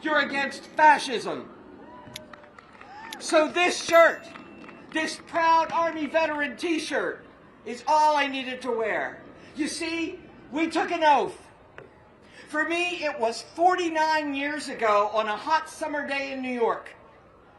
You're against fascism. So this shirt, this proud Army veteran t-shirt, is all I needed to wear. You see, we took an oath. For me, it was 49 years ago on a hot summer day in New York,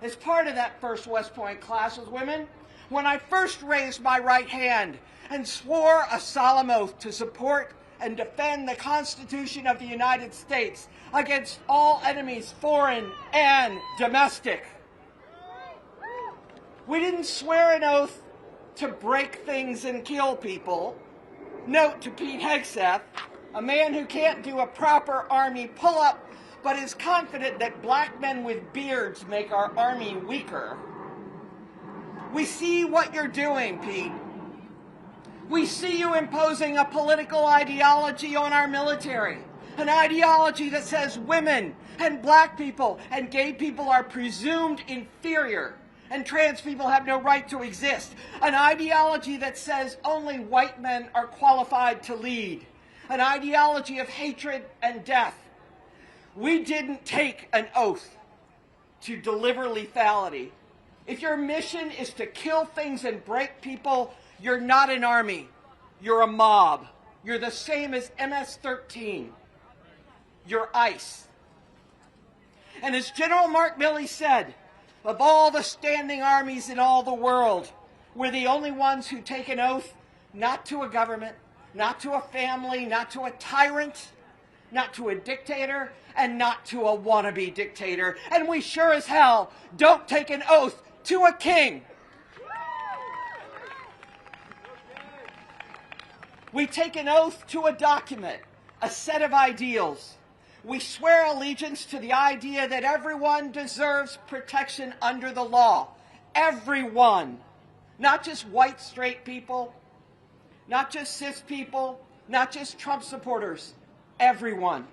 as part of that first West Point class with women, when I first raised my right hand and swore a solemn oath to support and defend the Constitution of the United States against all enemies, foreign and domestic. We didn't swear an oath to break things and kill people. Note to Pete Hegseth, a man who can't do a proper Army pull-up, but is confident that black men with beards make our Army weaker. We see what you're doing, Pete. We see you imposing a political ideology on our military, an ideology that says women and black people and gay people are presumed inferior and trans people have no right to exist, an ideology that says only white men are qualified to lead, an ideology of hatred and death. We didn't take an oath to deliver lethality. If your mission is to kill things and break people, you're not an army. You're a mob. You're the same as MS-13. You're ICE. And as General Mark Milley said, of all the standing armies in all the world, we're the only ones who take an oath not to a government, not to a family, not to a tyrant, not to a dictator, and not to a wannabe dictator. And we sure as hell don't take an oath to a king. We take an oath to a document, a set of ideals. We swear allegiance to the idea that everyone deserves protection under the law. Everyone. Not just white, straight people, not just cis people, not just Trump supporters. Everyone.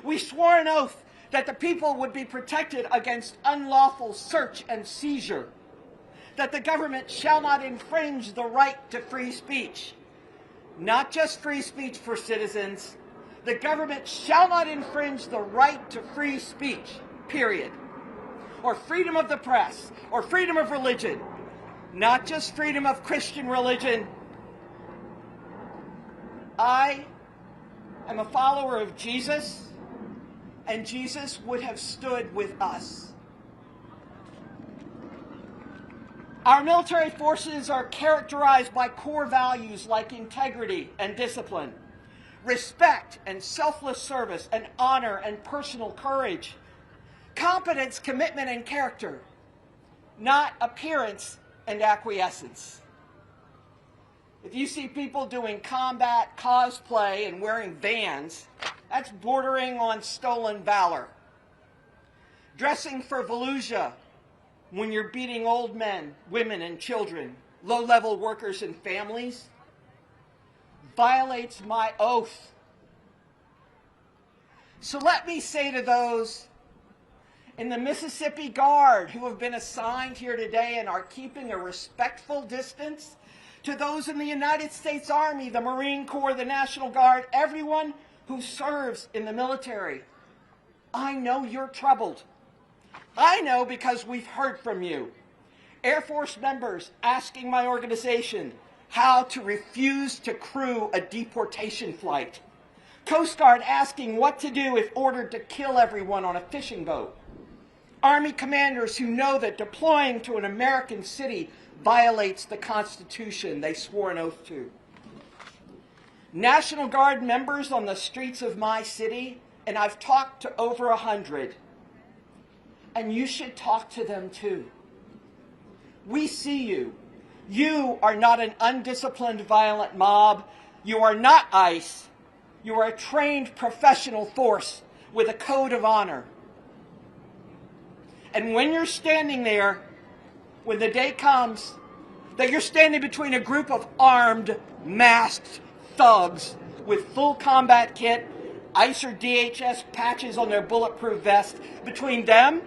We swore an oath that the people would be protected against unlawful search and seizure, that the government shall not infringe the right to free speech. Not just free speech for citizens. The government shall not infringe the right to free speech, period. Or freedom of the press, or freedom of religion. Not just freedom of Christian religion. I am a follower of Jesus, and Jesus would have stood with us. Our military forces are characterized by core values like integrity and discipline, respect and selfless service and honor and personal courage, competence, commitment, and character, not appearance and acquiescence. If you see people doing combat cosplay and wearing Vans, that's bordering on stolen valor. Dressing for Volusia when you're beating old men, women, and children, low-level workers and families, violates my oath. So let me say to those in the Mississippi Guard who have been assigned here today and are keeping a respectful distance, to those in the United States Army, the Marine Corps, the National Guard, everyone who serves in the military, I know you're troubled. I know because we've heard from you. Air Force members asking my organization how to refuse to crew a deportation flight. Coast Guard asking what to do if ordered to kill everyone on a fishing boat. Army commanders who know that deploying to an American city violates the Constitution they swore an oath to. National Guard members on the streets of my city, and I've talked to over 100, and you should talk to them too. We see you. You are not an undisciplined, violent mob. You are not ICE. You are a trained professional force with a code of honor. And when you're standing there, when the day comes that you're standing between a group of armed, masked thugs with full combat kit, ICE or DHS patches on their bulletproof vest, between them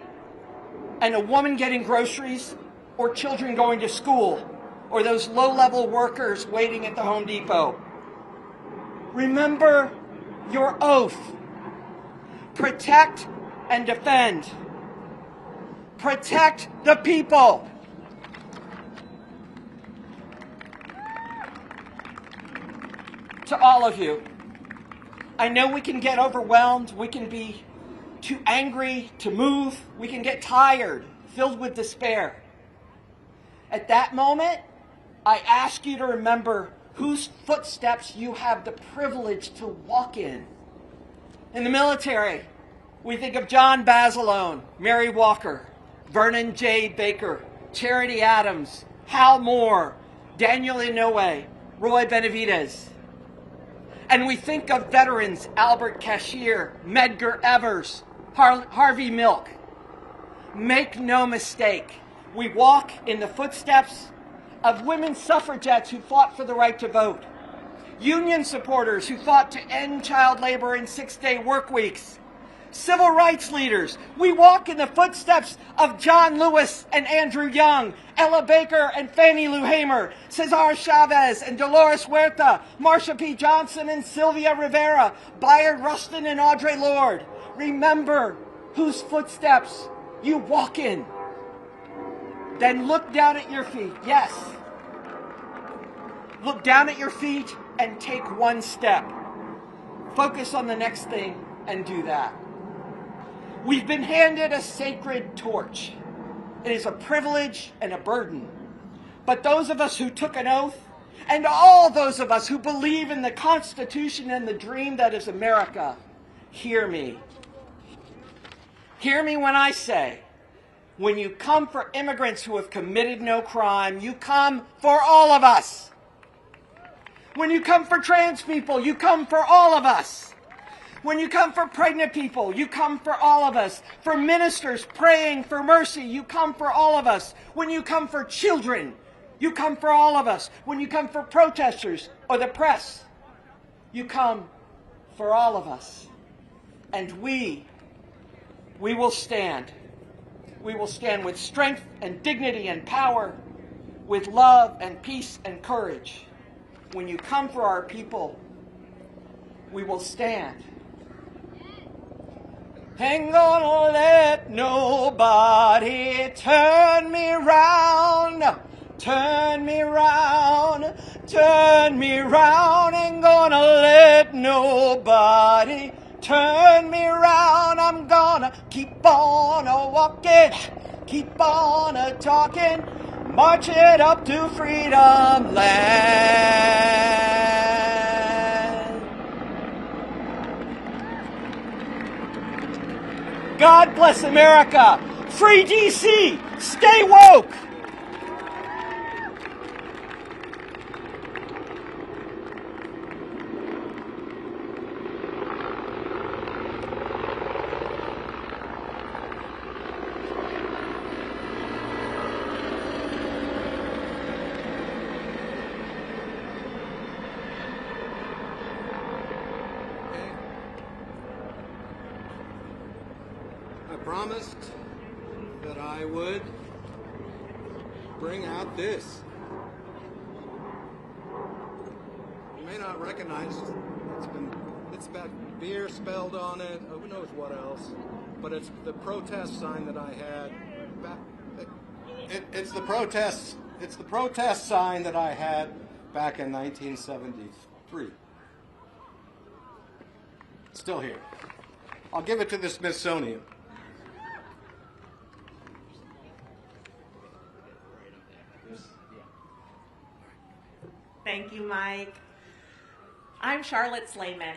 and a woman getting groceries, or children going to school, or those low-level workers waiting at the Home Depot. Remember your oath. Protect and defend. Protect the people. To all of you, I know we can get overwhelmed, we can be too angry to move, we can get tired, filled with despair. At that moment, I ask you to remember whose footsteps you have the privilege to walk in. In the military, we think of John Basilone, Mary Walker, Vernon J. Baker, Charity Adams, Hal Moore, Daniel Inouye, Roy Benavidez. And we think of veterans Albert Cashier, Medgar Evers, Harvey Milk. Make no mistake, we walk in the footsteps of women suffragettes who fought for the right to vote, union supporters who fought to end child labor and 6-day work weeks, civil rights leaders. We walk in the footsteps of John Lewis and Andrew Young, Ella Baker and Fannie Lou Hamer, Cesar Chavez and Dolores Huerta, Marsha P. Johnson and Sylvia Rivera, Bayard Rustin and Audre Lorde. Remember whose footsteps you walk in. Then look down at your feet. Yes. Look down at your feet and take one step. Focus on the next thing and do that. We've been handed a sacred torch. It is a privilege and a burden. But those of us who took an oath, and all those of us who believe in the Constitution and the dream that is America, hear me. Hear me when I say, when you come for immigrants who have committed no crime, you come for all of us. When you come for trans people, you come for all of us. When you come for pregnant people, you come for all of us. For ministers praying for mercy, you come for all of us. When you come for children, you come for all of us. When you come for protesters or the press, you come for all of us. And we will stand. We will stand with strength and dignity and power, with love and peace and courage. When you come for our people, we will stand. Ain't gonna let nobody turn me round, turn me round, turn me round. Ain't gonna let nobody turn me round. I'm gonna keep on a-walking, keep on a-talking, march it up to freedom land. God bless America. Free DC. Stay woke. I promised that I would bring out this. You may not recognize it's got beer spelled on it, who knows what else, but it's the protest sign that I had back. It's the protest sign that I had back in 1973. It's still here. I'll give it to the Smithsonian. Thank you, Mike. I'm Charlotte Slayman.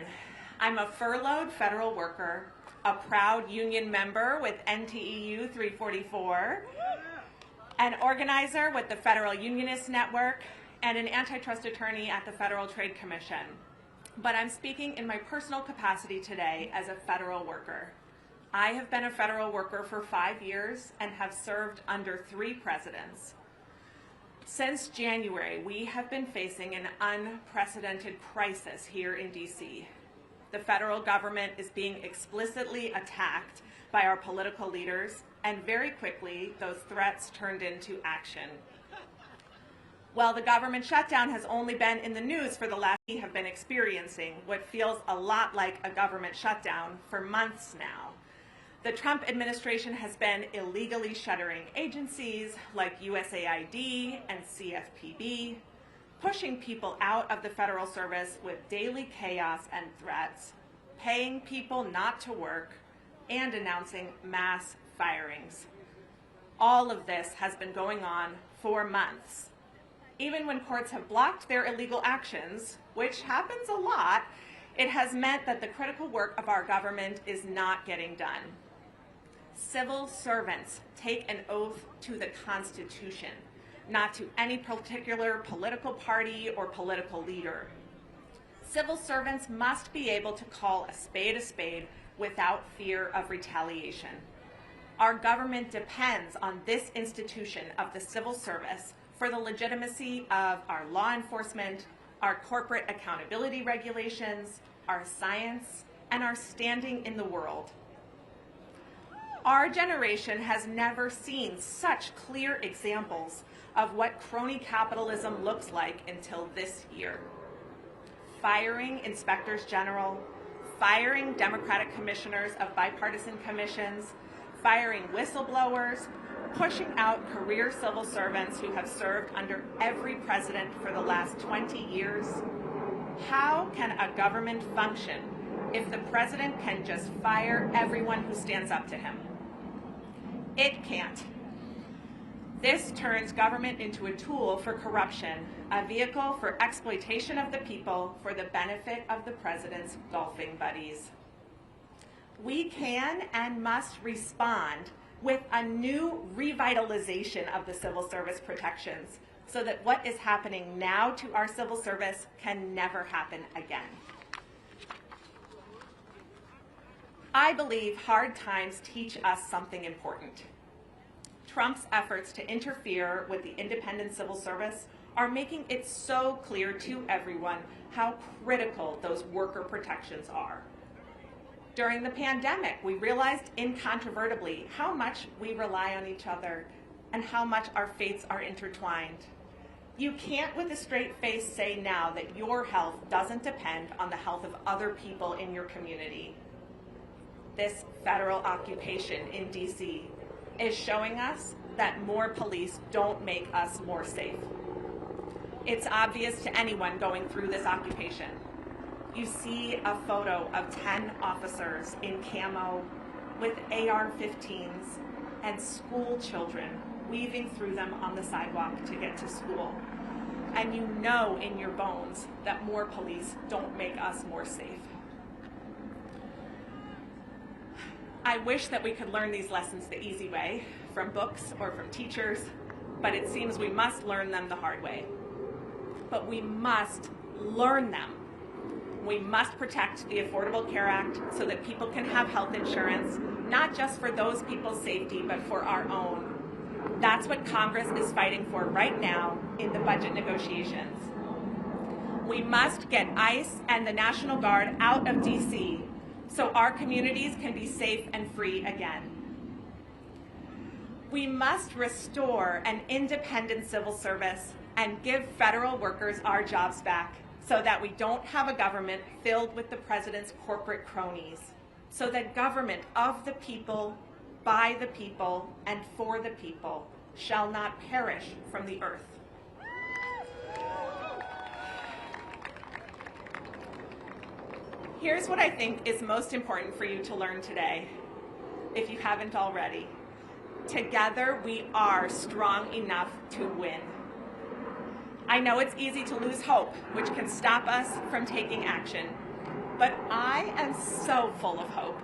I'm a furloughed federal worker, a proud union member with NTEU 344, an organizer with the Federal Unionist Network, and an antitrust attorney at the Federal Trade Commission. But I'm speaking in my personal capacity today as a federal worker. I have been a federal worker for 5 years and have served under 3 presidents. Since January, we have been facing an unprecedented crisis here in DC. The federal government is being explicitly attacked by our political leaders, and very quickly, those threats turned into action. While the government shutdown has only been in the news for the last week, we have been experiencing what feels a lot like a government shutdown for months now. The Trump administration has been illegally shuttering agencies like USAID and CFPB, pushing people out of the federal service with daily chaos and threats, paying people not to work, and announcing mass firings. All of this has been going on for months. Even when courts have blocked their illegal actions, which happens a lot, it has meant that the critical work of our government is not getting done. Civil servants take an oath to the Constitution, not to any particular political party or political leader. Civil servants must be able to call a spade without fear of retaliation. Our government depends on this institution of the civil service for the legitimacy of our law enforcement, our corporate accountability regulations, our science, and our standing in the world. Our generation has never seen such clear examples of what crony capitalism looks like until this year. Firing inspectors general, firing Democratic commissioners of bipartisan commissions, firing whistleblowers, pushing out career civil servants who have served under every president for the last 20 years. How can a government function if the president can just fire everyone who stands up to him? It can't. This turns government into a tool for corruption, a vehicle for exploitation of the people for the benefit of the president's golfing buddies. We can and must respond with a new revitalization of the civil service protections so that what is happening now to our civil service can never happen again. I believe hard times teach us something important. Trump's efforts to interfere with the independent civil service are making it so clear to everyone how critical those worker protections are. During the pandemic, we realized incontrovertibly how much we rely on each other and how much our fates are intertwined. You can't with a straight face say now that your health doesn't depend on the health of other people in your community. This federal occupation in DC is showing us that more police don't make us more safe. It's obvious to anyone going through this occupation. You see a photo of 10 officers in camo with AR-15s and school children weaving through them on the sidewalk to get to school. And you know in your bones that more police don't make us more safe. I wish that we could learn these lessons the easy way, from books or from teachers, but it seems we must learn them the hard way. But we must learn them. We must protect the Affordable Care Act so that people can have health insurance, not just for those people's safety, but for our own. That's what Congress is fighting for right now in the budget negotiations. We must get ICE and the National Guard out of DC so our communities can be safe and free again. We must restore an independent civil service and give federal workers our jobs back so that we don't have a government filled with the president's corporate cronies, so that government of the people, by the people, and for the people shall not perish from the earth. Here's what I think is most important for you to learn today, if you haven't already. Together, we are strong enough to win. I know it's easy to lose hope, which can stop us from taking action, but I am so full of hope.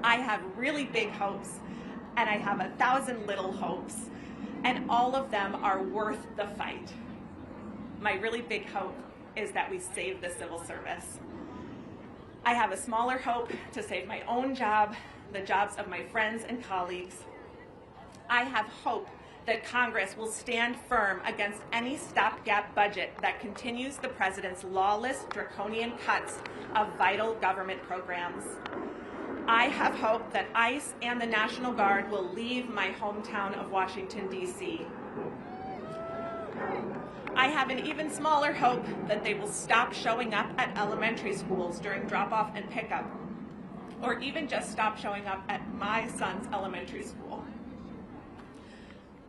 I have really big hopes, and I have 1,000 little hopes, and all of them are worth the fight. My really big hope is that we save the civil service. I have a smaller hope to save my own job, the jobs of my friends and colleagues. I have hope that Congress will stand firm against any stopgap budget that continues the president's lawless, draconian cuts of vital government programs. I have hope that ICE and the National Guard will leave my hometown of Washington, D.C. I have an even smaller hope that they will stop showing up at elementary schools during drop-off and pickup, or even just stop showing up at my son's elementary school.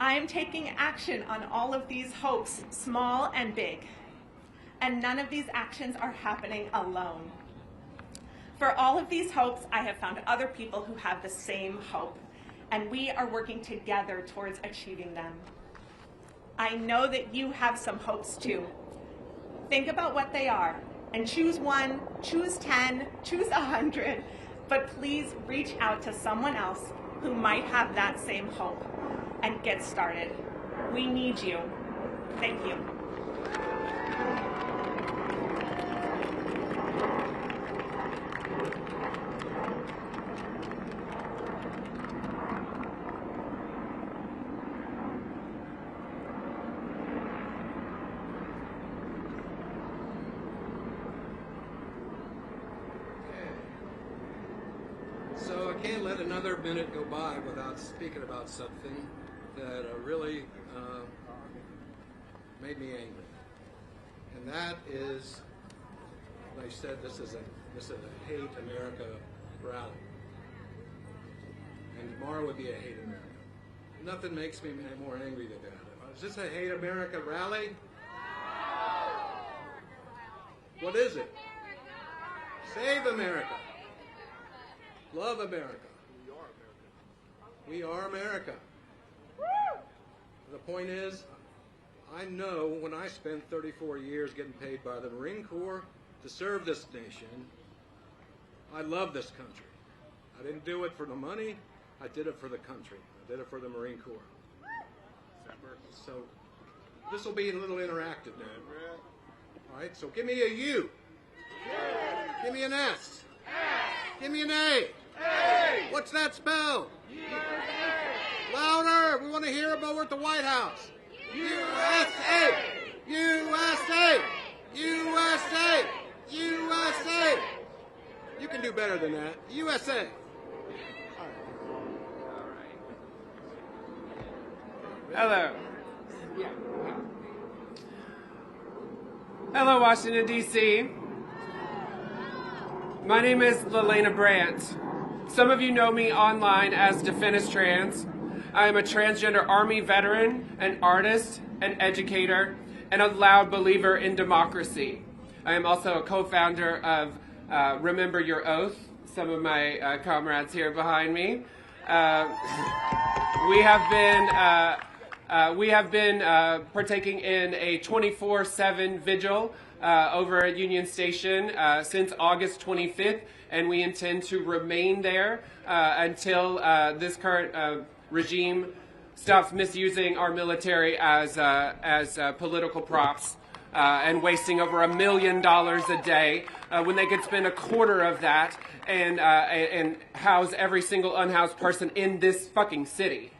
I am taking action on all of these hopes, small and big, and none of these actions are happening alone. For all of these hopes, I have found other people who have the same hope, and we are working together towards achieving them. I know that you have some hopes too. Think about what they are, and choose one, choose 10, choose 100, but please reach out to someone else who might have that same hope and get started. We need you. Thank you. So I can't let another minute go by without speaking about something that really made me angry, and that is, like I said, this is a Hate America rally, and tomorrow would be a Hate America. Nothing makes me more angry than that. Is this a Hate America rally? What is it? Save America. Love America. We are America. The point is, I know when I spent 34 years getting paid by the Marine Corps to serve this nation, I love this country. I didn't do it for the money, I did it for the country. I did it for the Marine Corps. So this will be a little interactive now. All right, so give me a U. Give me an S. Give me an A. What's that spell? Louder! We want to hear about we're at the White House. USA! USA! USA! USA! You can do better than that. USA! Hello. Hello, Washington, D.C. My name is Lelena Brandt. Some of you know me online as Demonstrators. I am a transgender Army veteran, an artist, an educator, and a loud believer in democracy. I am also a co-founder of Remember Your Oath, some of my comrades here behind me. We have been partaking in a 24/7 vigil over at Union Station since August 25th, and we intend to remain there until this current regime stops misusing our military as political props and wasting over $1 million a day when they could spend a quarter of that and house every single unhoused person in this fucking city.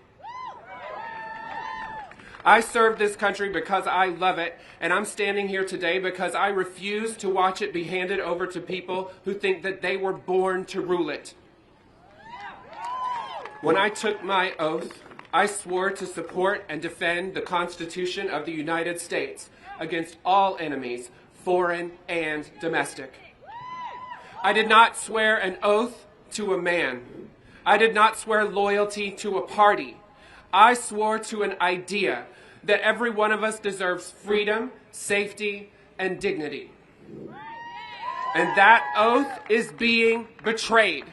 I serve this country because I love it, and I'm standing here today because I refuse to watch it be handed over to people who think that they were born to rule it. When I took my oath, I swore to support and defend the Constitution of the United States against all enemies, foreign and domestic. I did not swear an oath to a man. I did not swear loyalty to a party. I swore to an idea that every one of us deserves freedom, safety, and dignity. And that oath is being betrayed.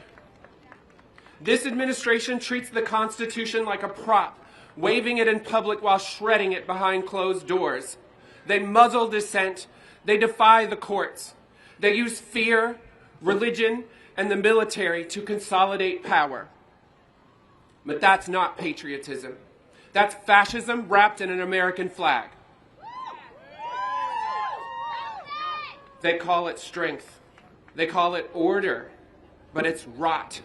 This administration treats the Constitution like a prop, waving it in public while shredding it behind closed doors. They muzzle dissent. They defy the courts. They use fear, religion, and the military to consolidate power. But that's not patriotism. That's fascism wrapped in an American flag. They call it strength. They call it order. But it's rot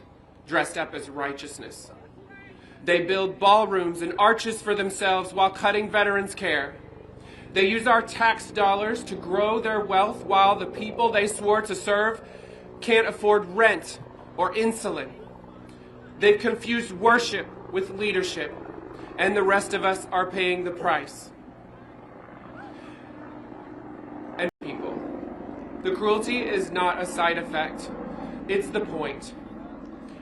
dressed up as righteousness. They build ballrooms and arches for themselves while cutting veterans' care. They use our tax dollars to grow their wealth while the people they swore to serve can't afford rent or insulin. They've confused worship with leadership, and the rest of us are paying the price. And people, the cruelty is not a side effect, it's the point.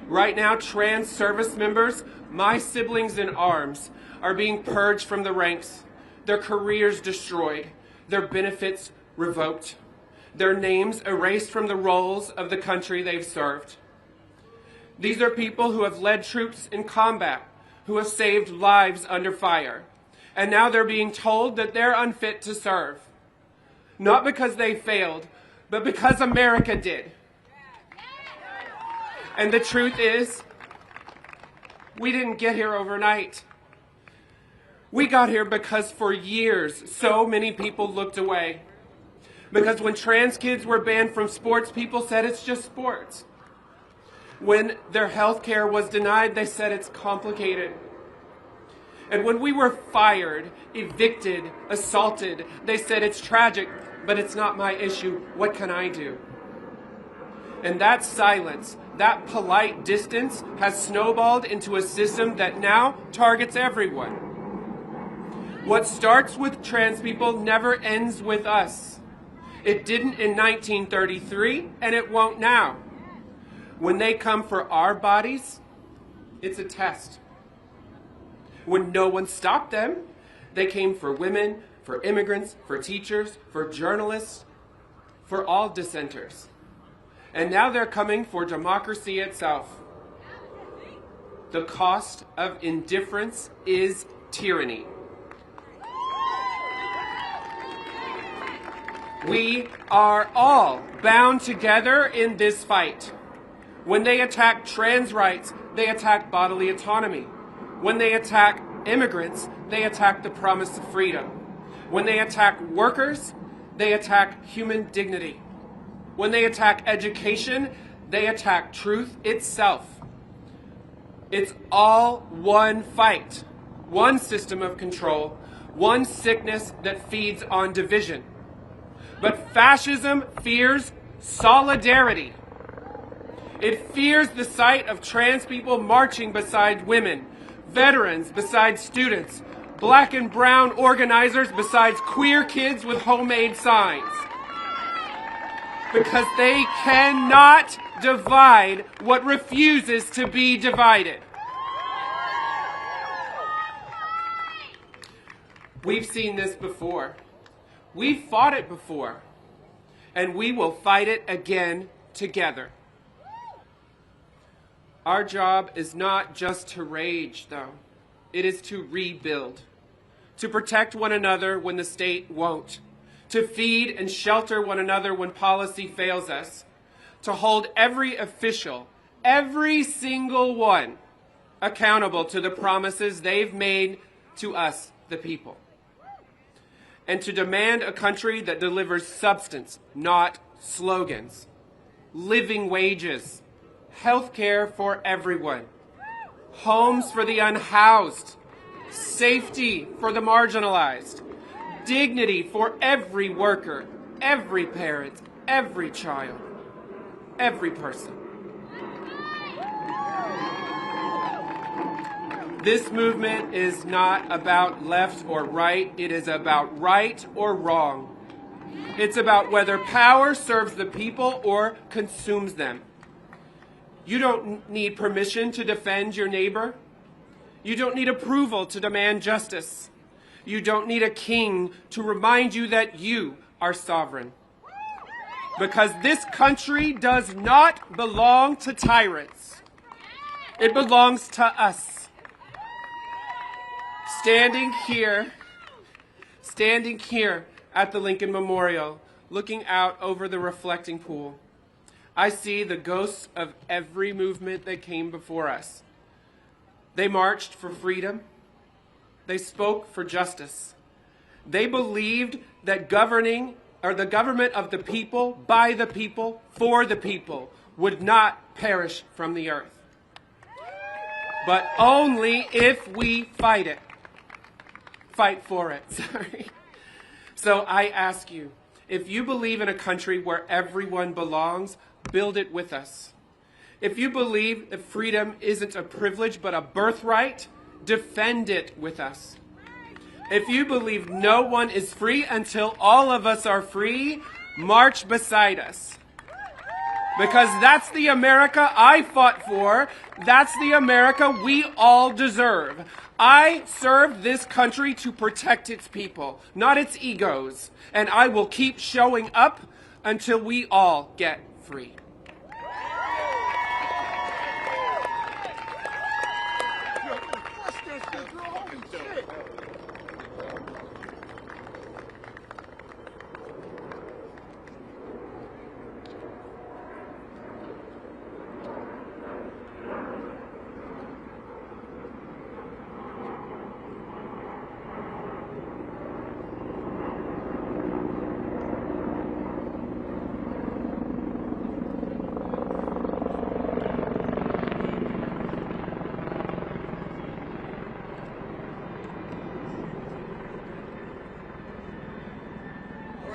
Right now, trans service members, my siblings in arms, are being purged from the ranks, their careers destroyed, their benefits revoked, their names erased from the rolls of the country they've served. These are people who have led troops in combat, who have saved lives under fire, and now they're being told that they're unfit to serve. Not because they failed, but because America did. And the truth is, we didn't get here overnight. We got here because for years, so many people looked away. Because when trans kids were banned from sports, people said it's just sports. When their health care was denied, they said it's complicated. And when we were fired, evicted, assaulted, they said it's tragic, but it's not my issue. What can I do? And that silence, that polite distance, has snowballed into a system that now targets everyone. What starts with trans people never ends with us. It didn't in 1933, and it won't now. When they come for our bodies, it's a test. When no one stopped them, they came for women, for immigrants, for teachers, for journalists, for all dissenters. And now they're coming for democracy itself. The cost of indifference is tyranny. We are all bound together in this fight. When they attack trans rights, they attack bodily autonomy. When they attack immigrants, they attack the promise of freedom. When they attack workers, they attack human dignity. When they attack education, they attack truth itself. It's all one fight, one system of control, one sickness that feeds on division. But fascism fears solidarity. It fears the sight of trans people marching beside women, veterans beside students, black and brown organizers besides queer kids with homemade signs. Because they cannot divide what refuses to be divided. We've seen this before. We've fought it before. And we will fight it again together. Our job is not just to rage, though. It is to rebuild, to protect one another when the state won't, to feed and shelter one another when policy fails us, to hold every official, every single one, accountable to the promises they've made to us, the people, and to demand a country that delivers substance, not slogans, living wages, health care for everyone, homes for the unhoused, safety for the marginalized, dignity for every worker, every parent, every child, every person. This movement is not about left or right. It is about right or wrong. It's about whether power serves the people or consumes them. You don't need permission to defend your neighbor. You don't need approval to demand justice. You don't need a king to remind you that you are sovereign. Because this country does not belong to tyrants. It belongs to us. Standing here at the Lincoln Memorial, looking out over the reflecting pool, I see the ghosts of every movement that came before us. They marched for freedom. They spoke for justice. They believed that the government of the people, by the people, for the people, would not perish from the earth. But only if we fight it. Fight for it, sorry. So I ask you, if you believe in a country where everyone belongs, build it with us. If you believe that freedom isn't a privilege but a birthright, defend it with us. If you believe no one is free until all of us are free, march beside us. Because that's the America I fought for. That's the America we all deserve. I served this country to protect its people, not its egos. And I will keep showing up until we all get free.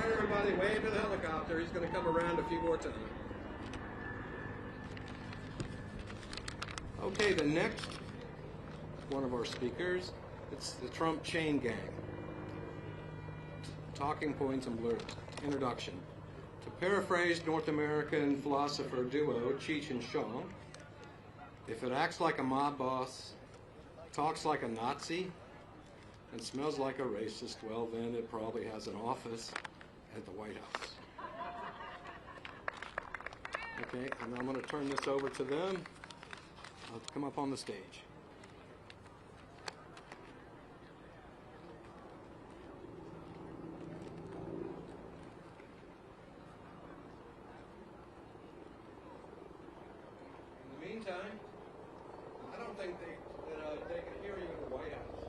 Everybody wave to the helicopter. He's going to come around a few more times. Okay, the next one of our speakers, it's the Trump chain gang. Talking points and blurbs. Introduction. To paraphrase North American philosopher duo Cheech and Chong, if it acts like a mob boss, talks like a Nazi, and smells like a racist, well then it probably has an office at the White House. Okay, and I'm going to turn this over to them. I'll come up on the stage. In the meantime, I don't think they can hear you in the White House.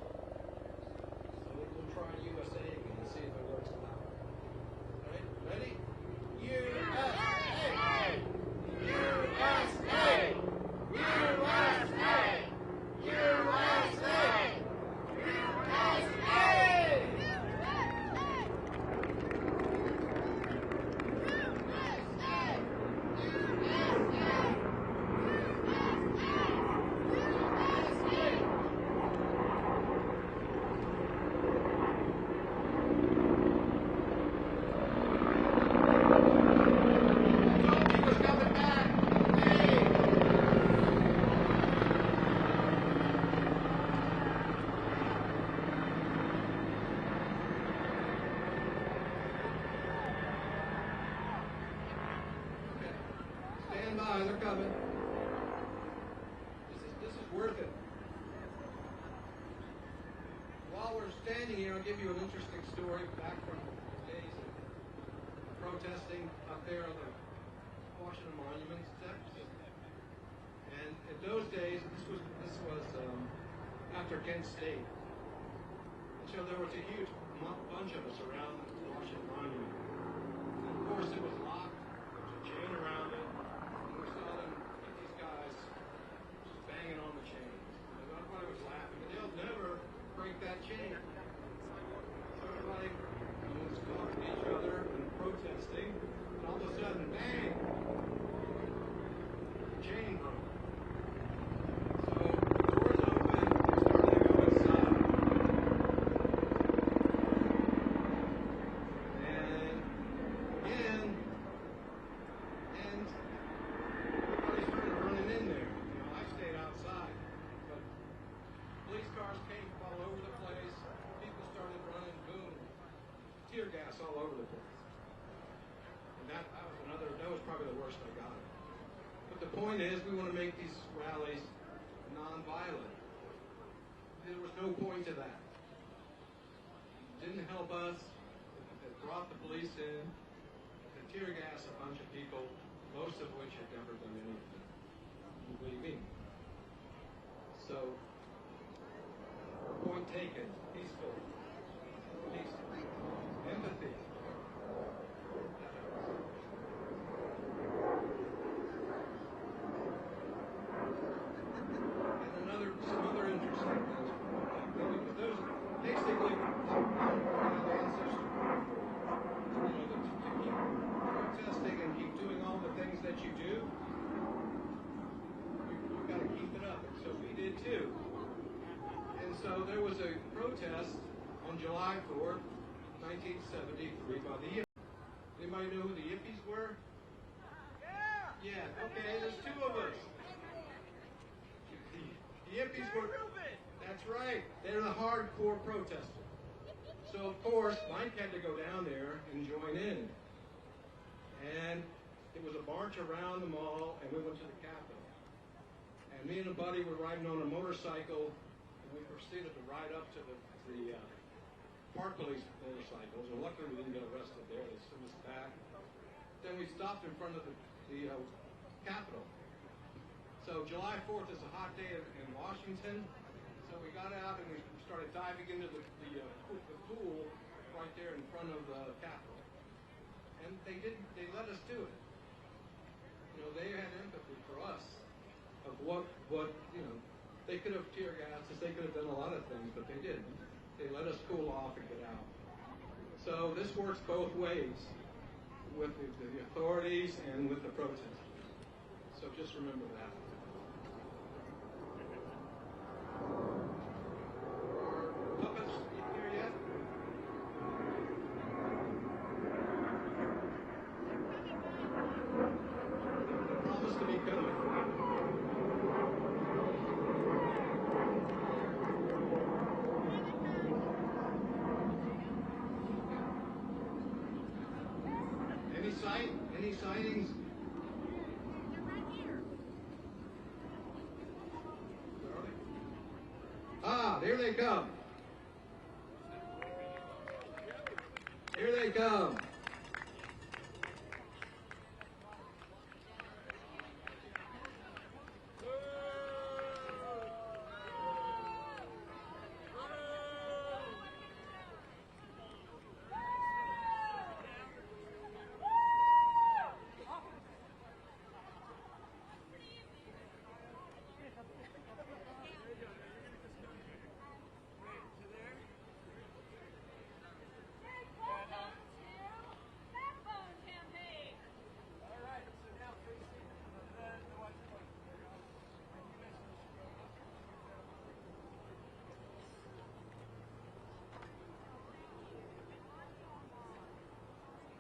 So we'll try USA again and see if it works out. Ready? USA! USA! USA! USA! USA! Stand by, they're coming. This is worth it. While we're standing here, I'll give you an interesting story back from the days of protesting up there on the Washington Monument steps. And in those days, this was after Kent State. And so there was a huge bunch of us around the Washington Monument. And of course, it was locked. There was a chain around it. And we saw them, these guys, just banging on the chain. And everybody was laughing. But they'll never break that chain. So everybody was talking to each other and protesting. And all of a sudden, bang! The chain broke. So the doors opened, we started to go inside. And again, and everybody started running in there. You know, I stayed outside, but police cars came from all over the place. People started running, boom, tear gas all over the place. And that was probably the worst I got. But the point is, we want to make these rallies non-violent. There was no point to that. It didn't help us. It brought the police in. It tear gas a bunch of people, most of which had never done anything. What do you mean? So, point taken, peaceful, empathy. And some other interesting things. Because those basically our ancestors, to keep protesting and keep doing all the things that you do, you've got to keep it up. And so we did too. And so there was a protest on July 4th, 1973 by the Yippies. Anybody know who the Yippies were? Yeah, okay, there's two of us. The hippies were, that's right, they're the hardcore protesters. So of course, Mike had to go down there and join in. And it was a march around the mall, and we went to the Capitol. And me and a buddy were riding on a motorcycle, and we proceeded to ride up to the Park Police motorcycles, and luckily we didn't get arrested there. They sent us back. Then we stopped in front of the Capitol. So July 4th is a hot day in Washington. So we got out and we started diving into the pool right there in front of the Capitol. And they let us do it. You know, they had empathy for us of what they could have tear gassed us, they could have done a lot of things, but they didn't. They let us cool off and get out. So this works both ways, with the authorities and with the protesters. So just remember that. Are puppets here yet? They promise to be coming. Any sightings? They're right here. Where are they? Ah, there they come. Here they come.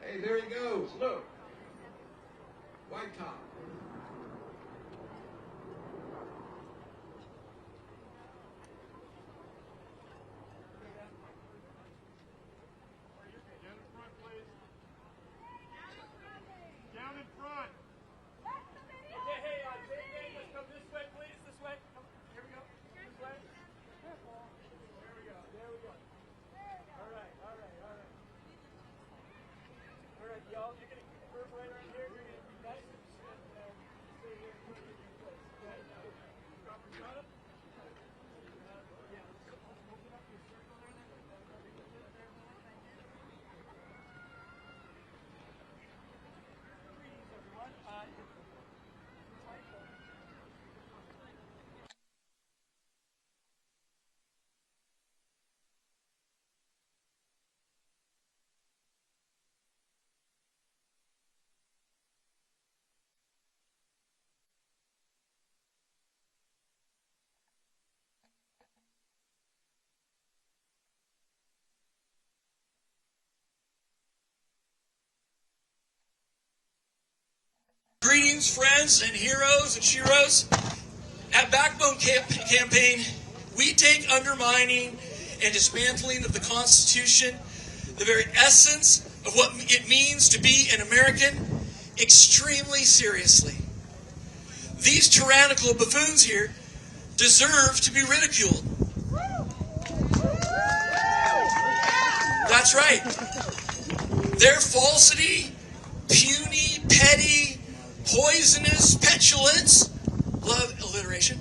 Hey, there he goes. Look. White top. Down in front, please. Down in front. Okay, hey, JJ, let's come this way, please. This way. Come, here we go. This way. There we go. There we go. All right. All right, y'all. You're gonna keep the perforator in here. You're gonna be nice and stay here and put it in your place. Okay. Drop your shot up. Yeah. Open up your circle there. Greetings, everyone. Greetings, friends and heroes and sheroes. At Backbone Campaign, we take undermining and dismantling of the Constitution, the very essence of what it means to be an American, extremely seriously. These tyrannical buffoons here deserve to be ridiculed. That's right. Their falsity, puny, petty, poisonous petulance, love alliteration,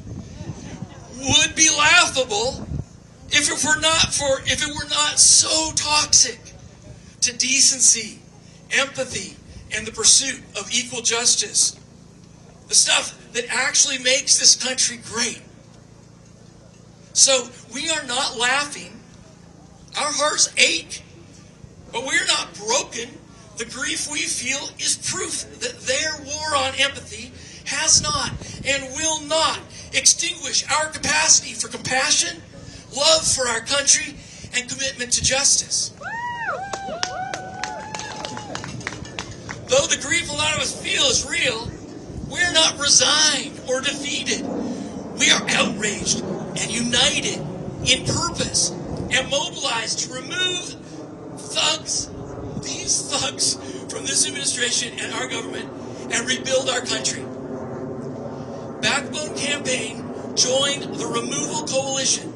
would be laughable if it were not so toxic to decency, empathy, and the pursuit of equal justice. The stuff that actually makes this country great. So we are not laughing. Our hearts ache, but we're not broken. The grief we feel is proof that their war on empathy has not and will not extinguish our capacity for compassion, love for our country, and commitment to justice. Though the grief a lot of us feel is real, We're not resigned or defeated. We are outraged and united in purpose and mobilized to remove these thugs from this administration and our government and rebuild our country. Backbone Campaign joined the Removal Coalition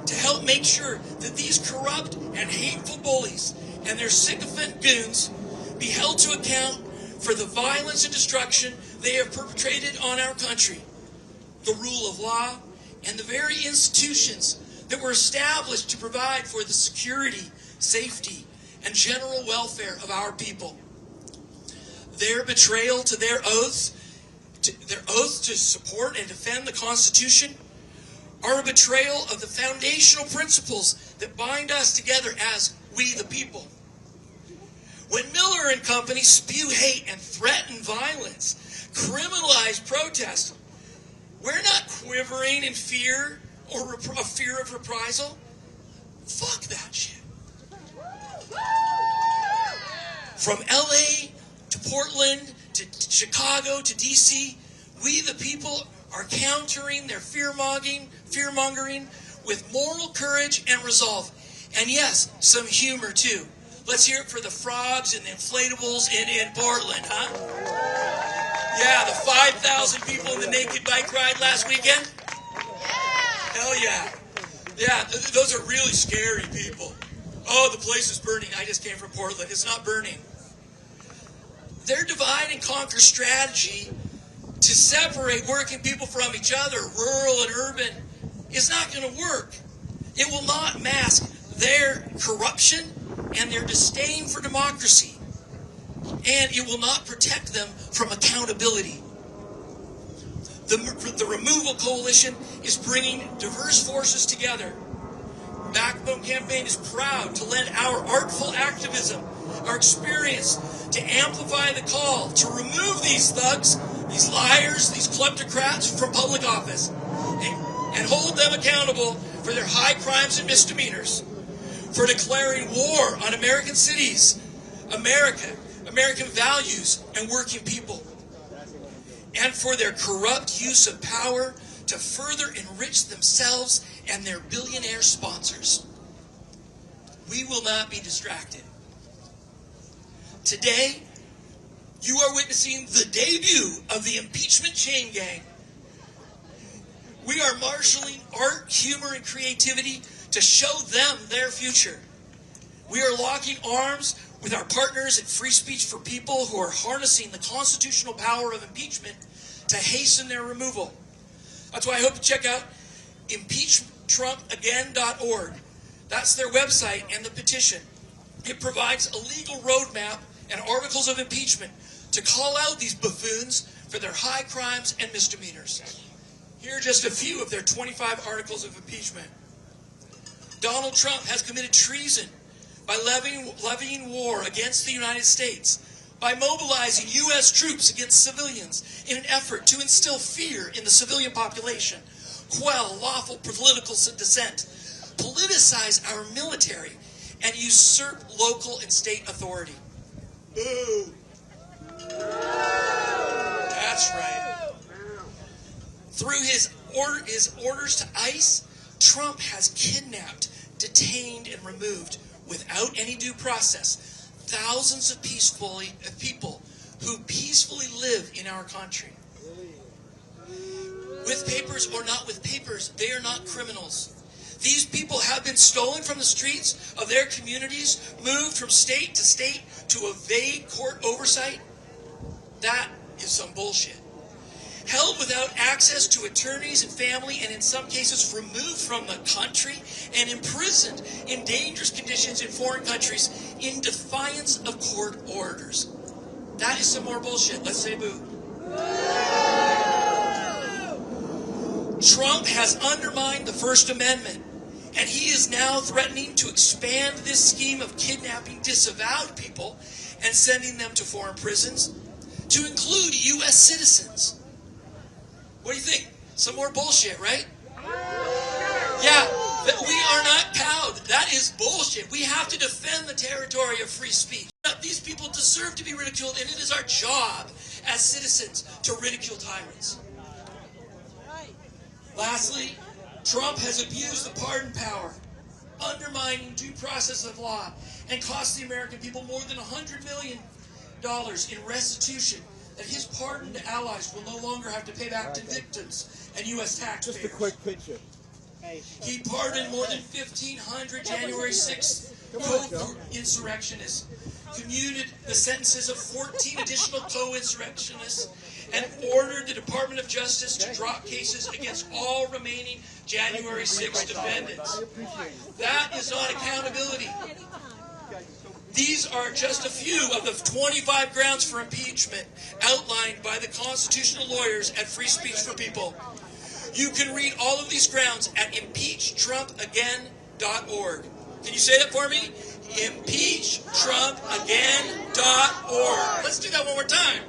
to help make sure that these corrupt and hateful bullies and their sycophant goons be held to account for the violence and destruction they have perpetrated on our country, the rule of law, and the very institutions that were established to provide for the security, safety, and general welfare of our people. Their betrayal to their oath to support and defend the Constitution, are a betrayal of the foundational principles that bind us together as we the people. When Miller and company spew hate and threaten violence, criminalize protest, we're not quivering in fear or a fear of reprisal. Fuck that shit. From LA to Portland to Chicago to DC, we the people are countering their fear-mongering with moral courage and resolve. And yes, some humor too. Let's hear it for the frogs and the inflatables in Portland, huh? Yeah, the 5,000 people in the naked bike ride last weekend? Hell yeah. Yeah, those are really scary people. Oh, the place is burning. I just came from Portland. It's not burning. Their divide and conquer strategy to separate working people from each other, rural and urban, is not going to work. It will not mask their corruption and their disdain for democracy. And it will not protect them from accountability. The Removal Coalition is bringing diverse forces together. Backbone Campaign is proud to lend our artful activism, our experience, to amplify the call to remove these thugs, these liars, these kleptocrats from public office, and hold them accountable for their high crimes and misdemeanors, for declaring war on American cities, American values, and working people, and for their corrupt use of power to further enrich themselves and their billionaire sponsors. We will not be distracted. Today, you are witnessing the debut of the impeachment chain gang. We are marshaling art, humor, and creativity to show them their future. We are locking arms with our partners at Free Speech for People who are harnessing the constitutional power of impeachment to hasten their removal. That's why I hope you check out impeachtrumpagain.org. That's their website and the petition. It provides a legal roadmap and articles of impeachment to call out these buffoons for their high crimes and misdemeanors. Here are just a few of their 25 articles of impeachment. Donald Trump has committed treason by levying war against the United States, by mobilizing U.S. troops against civilians in an effort to instill fear in the civilian population, quell lawful political dissent, politicize our military, and usurp local and state authority. Boo! That's right. Through his orders to ICE, Trump has kidnapped, detained, and removed, without any due process, thousands of people who peacefully live in our country. With papers or not with papers, they are not criminals. These people have been stolen from the streets of their communities, moved from state to state to evade court oversight. That is some bullshit. Held without access to attorneys and family, and in some cases removed from the country and imprisoned in dangerous conditions in foreign countries in defiance of court orders. That is some more bullshit. Let's say boo. Trump has undermined the First Amendment, and he is now threatening to expand this scheme of kidnapping disavowed people and sending them to foreign prisons to include U.S. citizens. What do you think? Some more bullshit, right? Yeah, we are not cowed. That is bullshit. We have to defend the territory of free speech. These people deserve to be ridiculed, and it is our job as citizens to ridicule tyrants. Lastly, Trump has abused the pardon power, undermining due process of law, and cost the American people more than $100 million in restitution that his pardoned allies will no longer have to pay back to victims and U.S. taxpayers. Just a quick picture. He pardoned more than 1,500 January 6th co-insurrectionists, commuted the sentences of 14 additional co-insurrectionists, and ordered the Department of Justice to drop cases against all remaining January 6th defendants. That is not accountability. These are just a few of the 25 grounds for impeachment outlined by the constitutional lawyers at Free Speech for People. You can read all of these grounds at impeachtrumpagain.org. Can you say that for me? impeachtrumpagain.org. Let's do that one more time.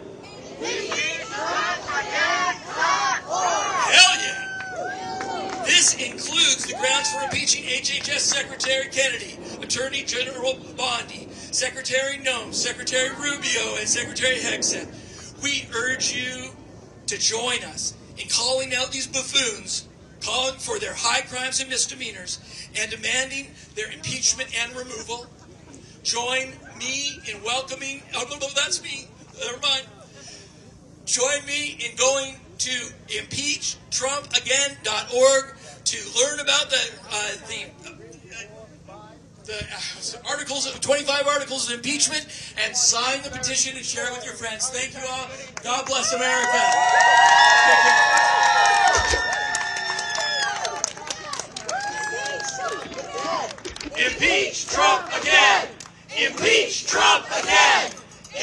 Hell yeah! This includes the grounds for impeaching HHS Secretary Kennedy, Attorney General Bondi, Secretary Noem, Secretary Rubio, and Secretary Hegseth. We urge you to join us in calling out these buffoons, calling for their high crimes and misdemeanors, and demanding their impeachment and removal. Join me in welcoming, oh no, that's me, never mind. Join me in going to impeachtrumpagain.org to learn about the articles, 25 articles of impeachment, and sign the petition and share it with your friends. Thank you all. God bless America. Impeach Trump again! Impeach Trump again!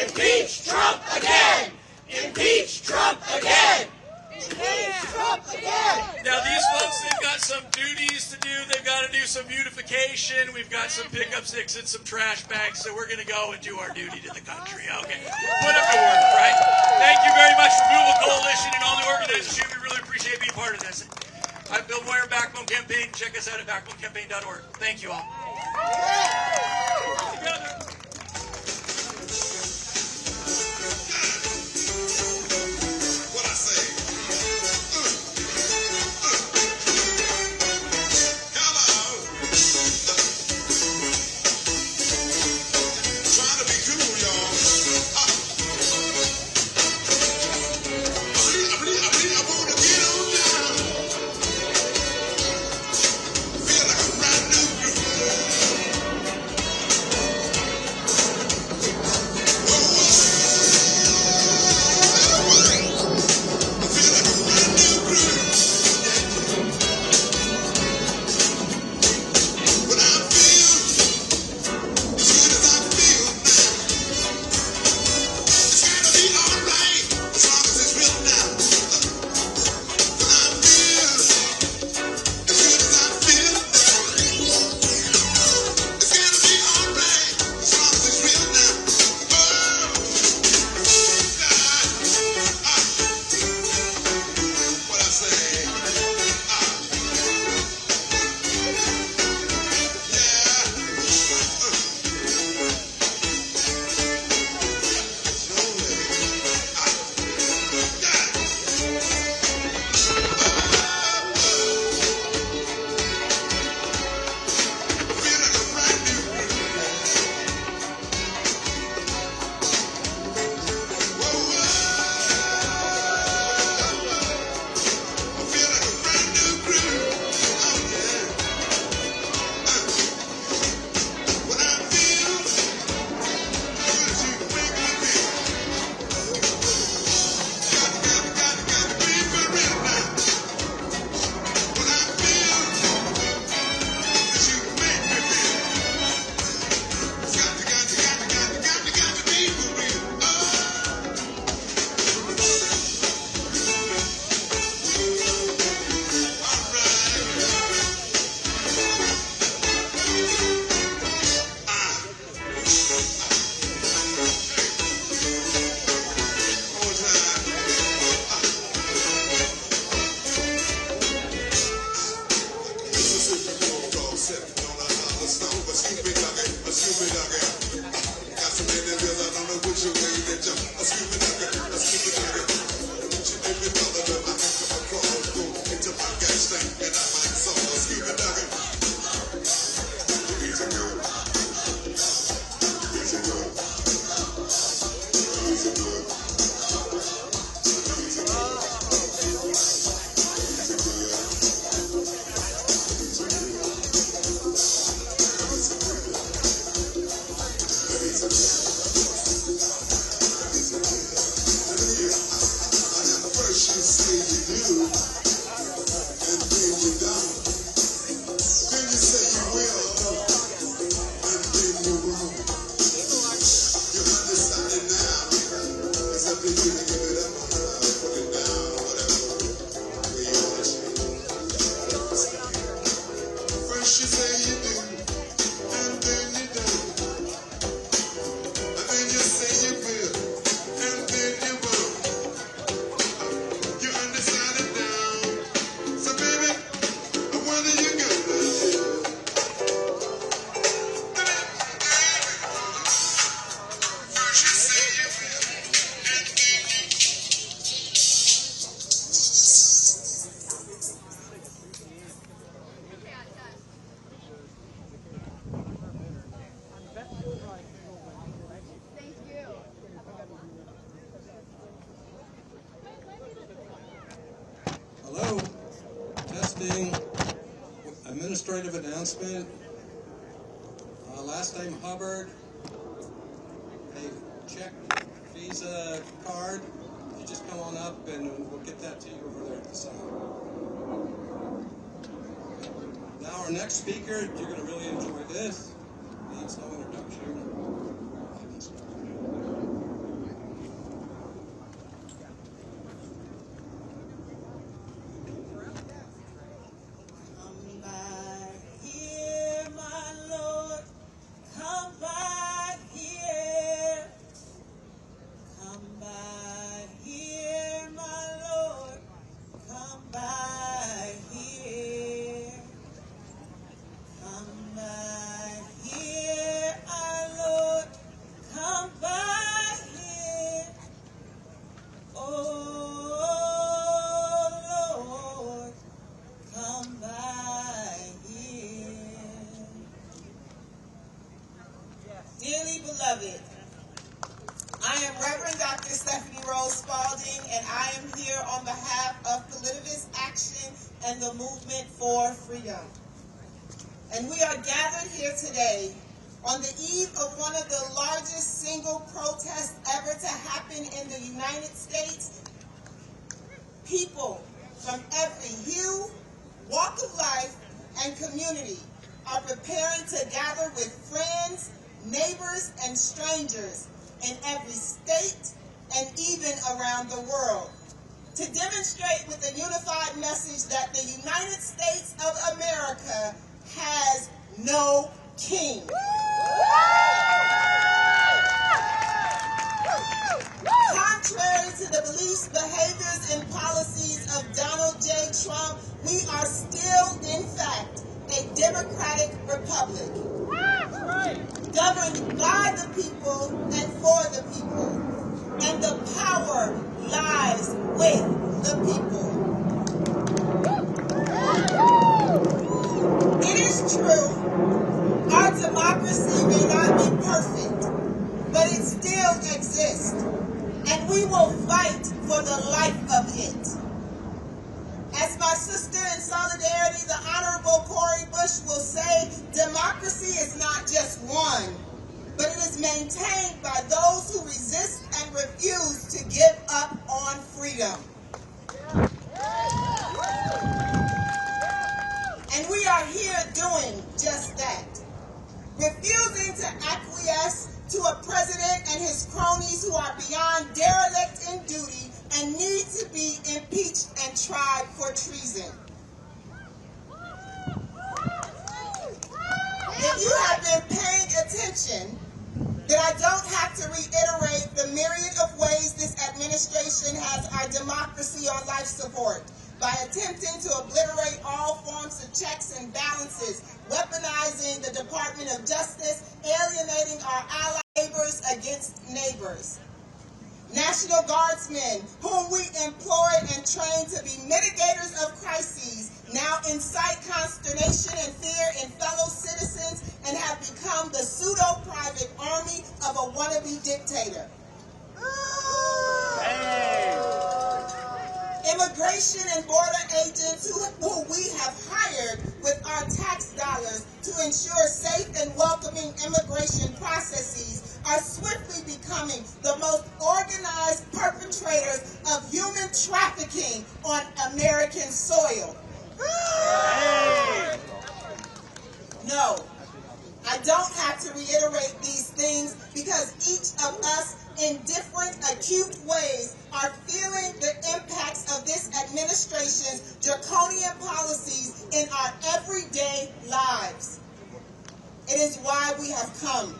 Impeach Trump again! Impeach Trump again! Impeach Trump again! Now these folks, they've got some duties to do. They've got to do some beautification. We've got some pickup sticks and some trash bags, so we're going to go and do our duty to the country. Okay, put up to work, right? Thank you very much, Removal Coalition, and all the organizers. We really appreciate being part of this. I'm Bill Moyer, Backbone Campaign. Check us out at backbonecampaign.org. Thank you all. Together. What I say? Hello. Trying to be cool, y'all. I want to get on down. Feel like a brand new groove. Got so many bills, I don't know which way to jump. A stupid First you say you do, and then you don't. And then you say you will, and then you won't. You're undecided now. So baby, what are you gonna do? First you say you will, and then you Thank you. Hello, testing, administrative announcement. Last name Hubbard, a check Visa card. You just come on up and we'll get that to you over there at the side. Now our next speaker, you're going to really enjoy this. Needs no introduction. Come back here, my Lord. Come back here. Come back here, my Lord. Come back here. Come back here, our Lord. Come back here. Oh, Lord. Come back here. Dearly beloved, I am Reverend Dr. Stephanie Rose Spalding, and I am here on behalf of Politivist Action and the Movement for Freedom. And we are gathered here today on the eve of one of the largest single protests ever to happen in the United States. People from every hue, walk of life, and community are preparing to gather with friends, neighbors, and strangers in every state and even around the world to demonstrate with a unified message that the United States of America has no king. Contrary to the beliefs, behaviors, and policies of Donald J. Trump, we are still, in fact, a democratic republic, governed by the people and for the people, and the power lies with the people. It is true, our democracy may not be perfect, but it still exists, and we will fight for the life of it. As my sister in solidarity, the Honorable Cori Bush, will say, democracy is not just won, but it is maintained by those who resist and refuse to give up on freedom. And we are here doing just that. Refusing to acquiesce to a president and his cronies who are beyond derelict in duty and need to be impeached and tried for treason. If you have been paying attention, then I don't have to reiterate the myriad of ways this administration has our democracy on life support by attempting to obliterate all forms of checks and balances, weaponizing the Department of Justice, alienating our allied neighbors against neighbors. National Guardsmen, whom we employ and train to be mitigators of crises, now incite consternation and fear in fellow citizens and have become the pseudo-private army of a wannabe dictator. Immigration and border agents who we have hired with our tax dollars to ensure safe and welcoming immigration processes are swiftly becoming the most organized perpetrators of human trafficking on American soil. No, I don't have to reiterate these things because each of us in different acute ways are feeling the impacts of this administration's draconian policies in our everyday lives. It is why we have come.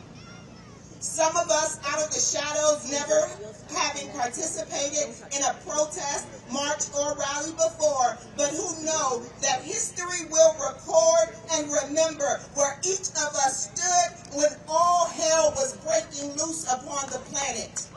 Some of us out of the shadows, never having participated in a protest, march, or rally before, but who know that history will record and remember where each of us stood when all hell was breaking loose upon the planet.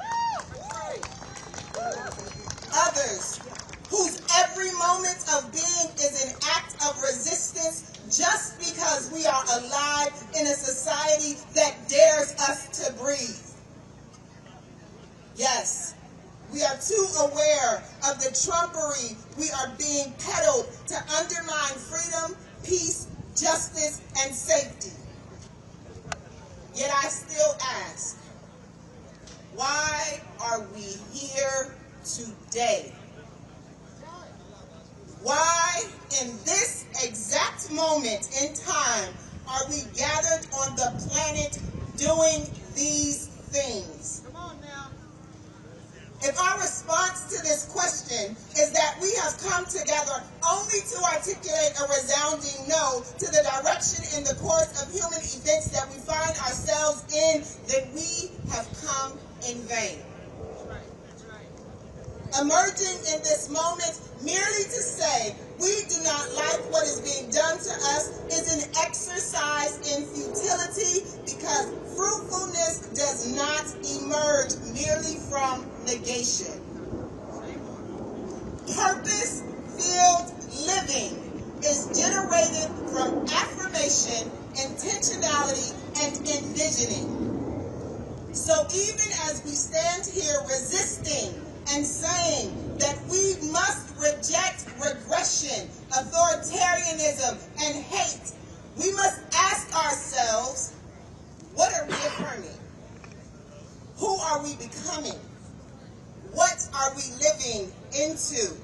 Others, whose every moment of being is an act of resistance just because we are alive in a society that dares us to breathe. Yes, we are too aware of the trumpery we are being peddled to undermine freedom, peace, justice, and safety. Yet I still ask, why are we here today? Why, in this exact moment in time, are we gathered on the planet doing these things? Come on now. If our response to this question is that we have come together only to articulate a resounding no to the direction in the course of human events that we find ourselves in, then we have come in vain. Emerging in this moment merely to say we do not like what is being done to us is an exercise in futility, because fruitfulness does not emerge merely from negation. Purpose-filled living is generated from affirmation, intentionality, and envisioning. So even as we stand here resisting and saying that we must reject regression, authoritarianism, and hate, we must ask ourselves, what are we affirming? Who are we becoming? What are we living into?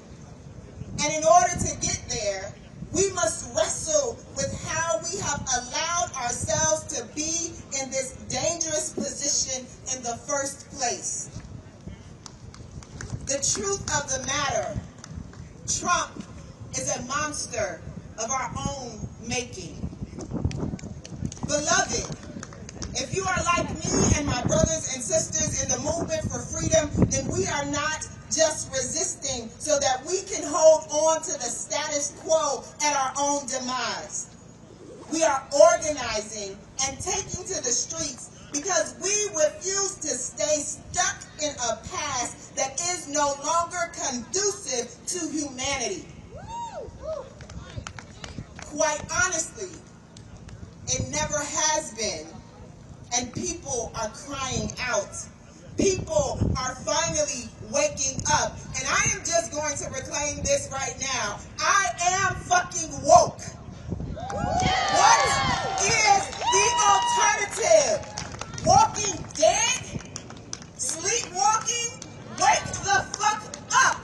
And in order to get there, we must wrestle with how we have allowed ourselves to be in this dangerous position in the first place. The truth of the matter, Trump is a monster of our own making. Beloved, if you are like me and my brothers and sisters in the movement for freedom, then we are not just resisting so that we can hold on to the status quo at our own demise. We are organizing and taking to the streets because we refuse to stay stuck in a past that is no longer conducive to humanity. Quite honestly, it never has been, and people are crying out. People are finally waking up, and I am just going to proclaim this right now. I am fucking woke. What is the alternative? Walking dead? Sleepwalking? Wake the fuck up!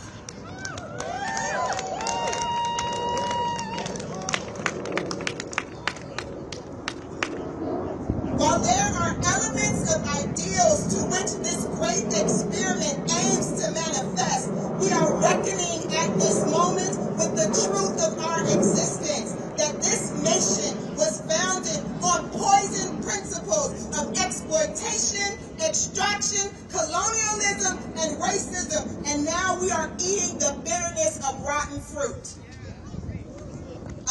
While there are elements of ideals to which this great experiment aims to manifest, we are reckoning at this moment with the truth of our existence, that this nation was founded on poisoned principles of exploitation, extraction, colonialism, and racism, and now we are eating the bitterness of rotten fruit.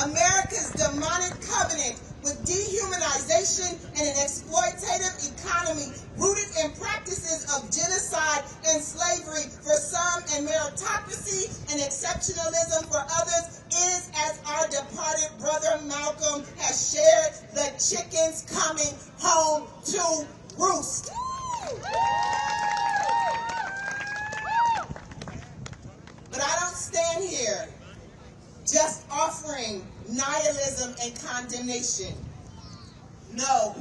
America's demonic covenant with dehumanization and an exploitative economy rooted in practices of genocide and slavery for some and meritocracy and exceptionalism for others is, as our departed brother Malcolm has shared, the chickens coming home to roost. But I don't stand here just offering nihilism and condemnation. No,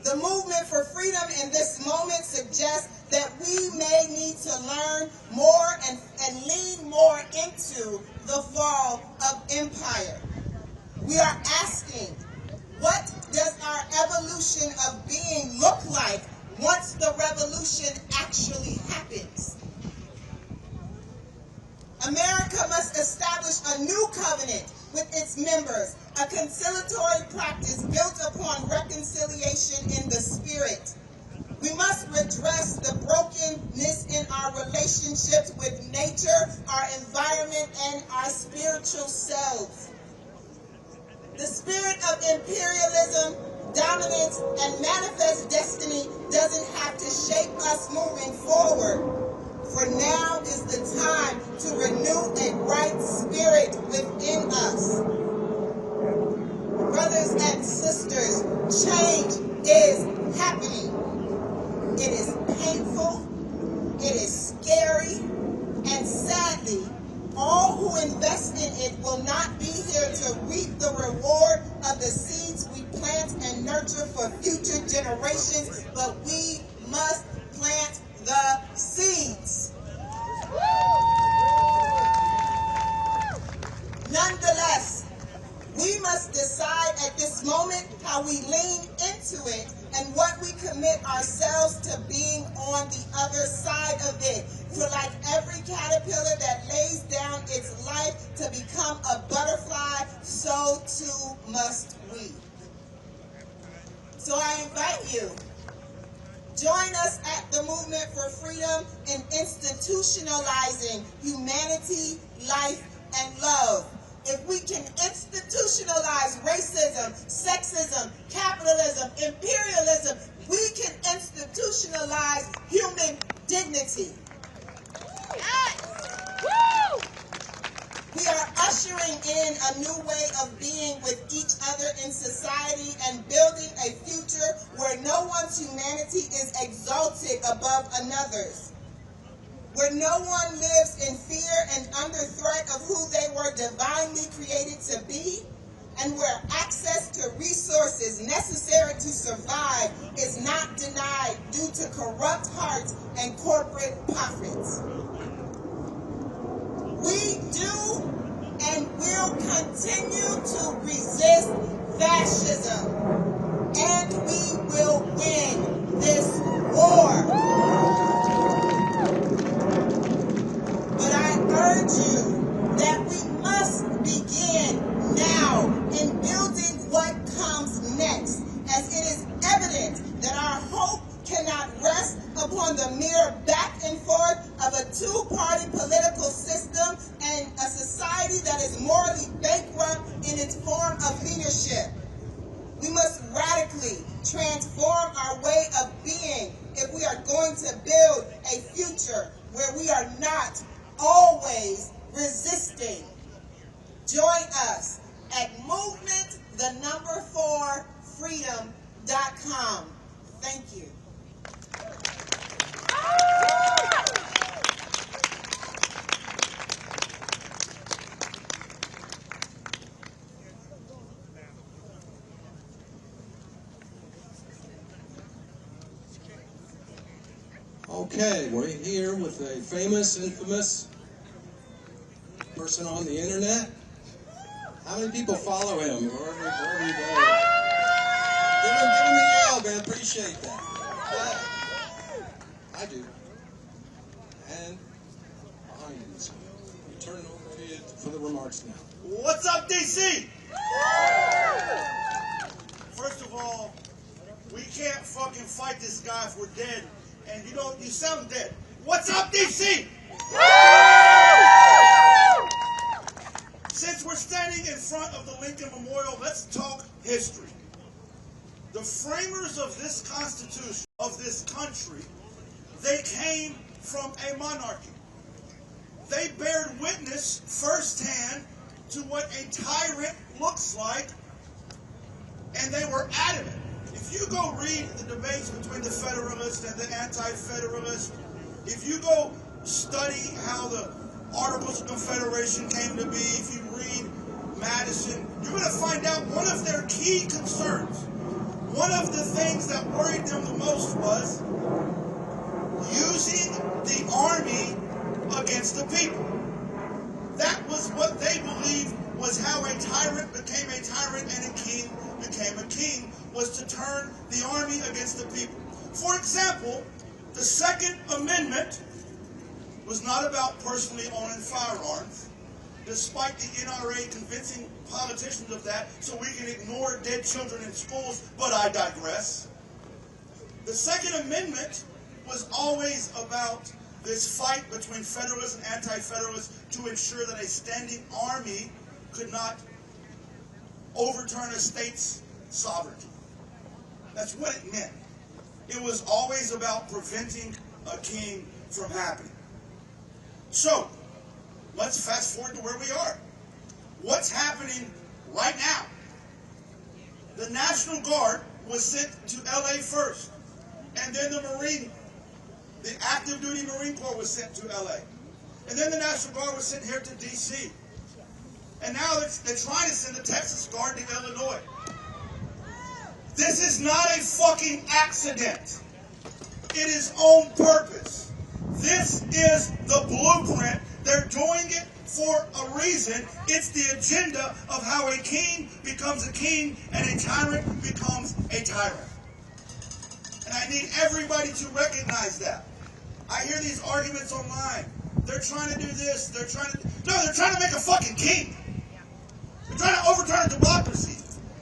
the movement for freedom in this moment suggests that we may need to learn more and lean more into the fall of empire. We are asking, what does our evolution of being look like once the revolution actually happens? America must establish a new covenant with its members, a conciliatory practice built upon reconciliation in the spirit. We must redress the brokenness in our relationships with nature, our environment, and our spiritual selves. The spirit of imperialism, dominance, and manifest destiny doesn't have to shape us moving forward. For now is the time to renew a right spirit within us. Brothers and sisters, change is happening. It is painful, it is scary, and sadly, all who invest in it will not be here to reap the reward of the seeds we plant and nurture for future generations, but we must plant the seeds. Nonetheless, we must decide at this moment how we lean into it and what we commit ourselves to being on the other side of it. For like every caterpillar that lays down its life to become a butterfly, so too must we. So I invite you, join us at the Movement for Freedom in institutionalizing humanity, life, and love. If we can institutionalize racism, sexism, capitalism, imperialism, we can institutionalize human dignity. We are ushering in a new way of being with each other in society and building a future where no one's humanity is exalted above another's, where no one lives in fear and under threat of who they were divinely created to be, and where access to resources necessary to survive is not denied due to corrupt hearts and corporate profits. We do and will continue to resist fascism, and we will win this war. But I urge you that we must begin now in building what comes next, as it is evident that our hope cannot rest upon the mere back and forth of a two-party political system and a society that is morally bankrupt in its form of leadership. We must radically transform our way of being if we are going to build a future where we are not always resisting. Join us at movement4freedom.com. Thank you. Okay, we're here with a famous, infamous person on the internet. How many people follow him wherever he goes? Give him a yell, man. Appreciate that. Yeah. I do. And behind you. So we turn it over to you for the remarks now. What's up, DC? First of all, we can't fucking fight this guy if we're dead. And you sound dead. What's up, DC? Since we're standing in front of the Lincoln Memorial, let's talk history. The framers of this Constitution, of this country, they came from a monarchy. They bared witness firsthand to what a tyrant looks like, and they were adamant. If you go read the debates between the Federalists and the Anti-Federalists, if you go study how the Articles of Confederation came to be, if you read Madison, you're going to find out one of their key concerns, one of the things that worried them the most was using the army against the people. That was what they believed was how a tyrant became a tyrant and a king became a king, was to turn the army against the people. For example, the Second Amendment was not about personally owning firearms. despite the NRA convincing politicians of that, so we can ignore dead children in schools, but I digress. The Second Amendment was always about this fight between Federalists and Anti-Federalists to ensure that a standing army could not overturn a state's sovereignty. That's what it meant. It was always about preventing a king from happening. So, let's fast forward to where we are. What's happening right now? The National Guard was sent to LA first, and then the active duty Marine Corps was sent to LA. And then the National Guard was sent here to DC. And now they're trying to send the Texas Guard to Illinois. This is not a fucking accident. It is on purpose. This is the blueprint. They're doing it for a reason. It's the agenda of how a king becomes a king and a tyrant becomes a tyrant. And I need everybody to recognize that. I hear these arguments online. They're trying to do this. They're trying to make a fucking king. They're trying to overturn democracy.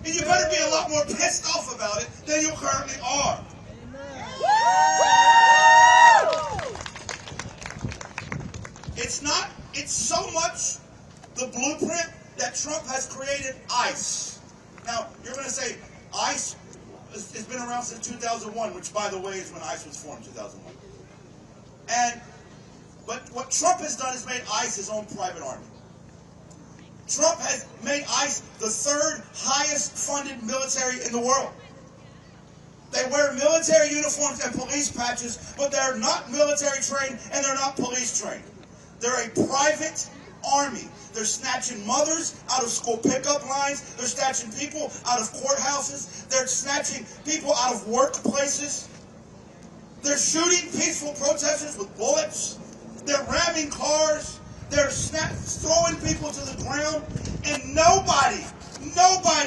And you better be a lot more pissed off about it than you currently are. It's so much the blueprint that Trump has created ICE. Now, you're going to say ICE has been around since 2001, which, by the way, is when ICE was formed, 2001. But what Trump has done is made ICE his own private army. Trump has made ICE the third highest funded military in the world. They wear military uniforms and police patches, but they're not military trained and they're not police trained. They're a private army. They're snatching mothers out of school pickup lines. They're snatching people out of courthouses. They're snatching people out of workplaces. They're shooting peaceful protesters with bullets. They're ramming cars. They're throwing people to the ground. And nobody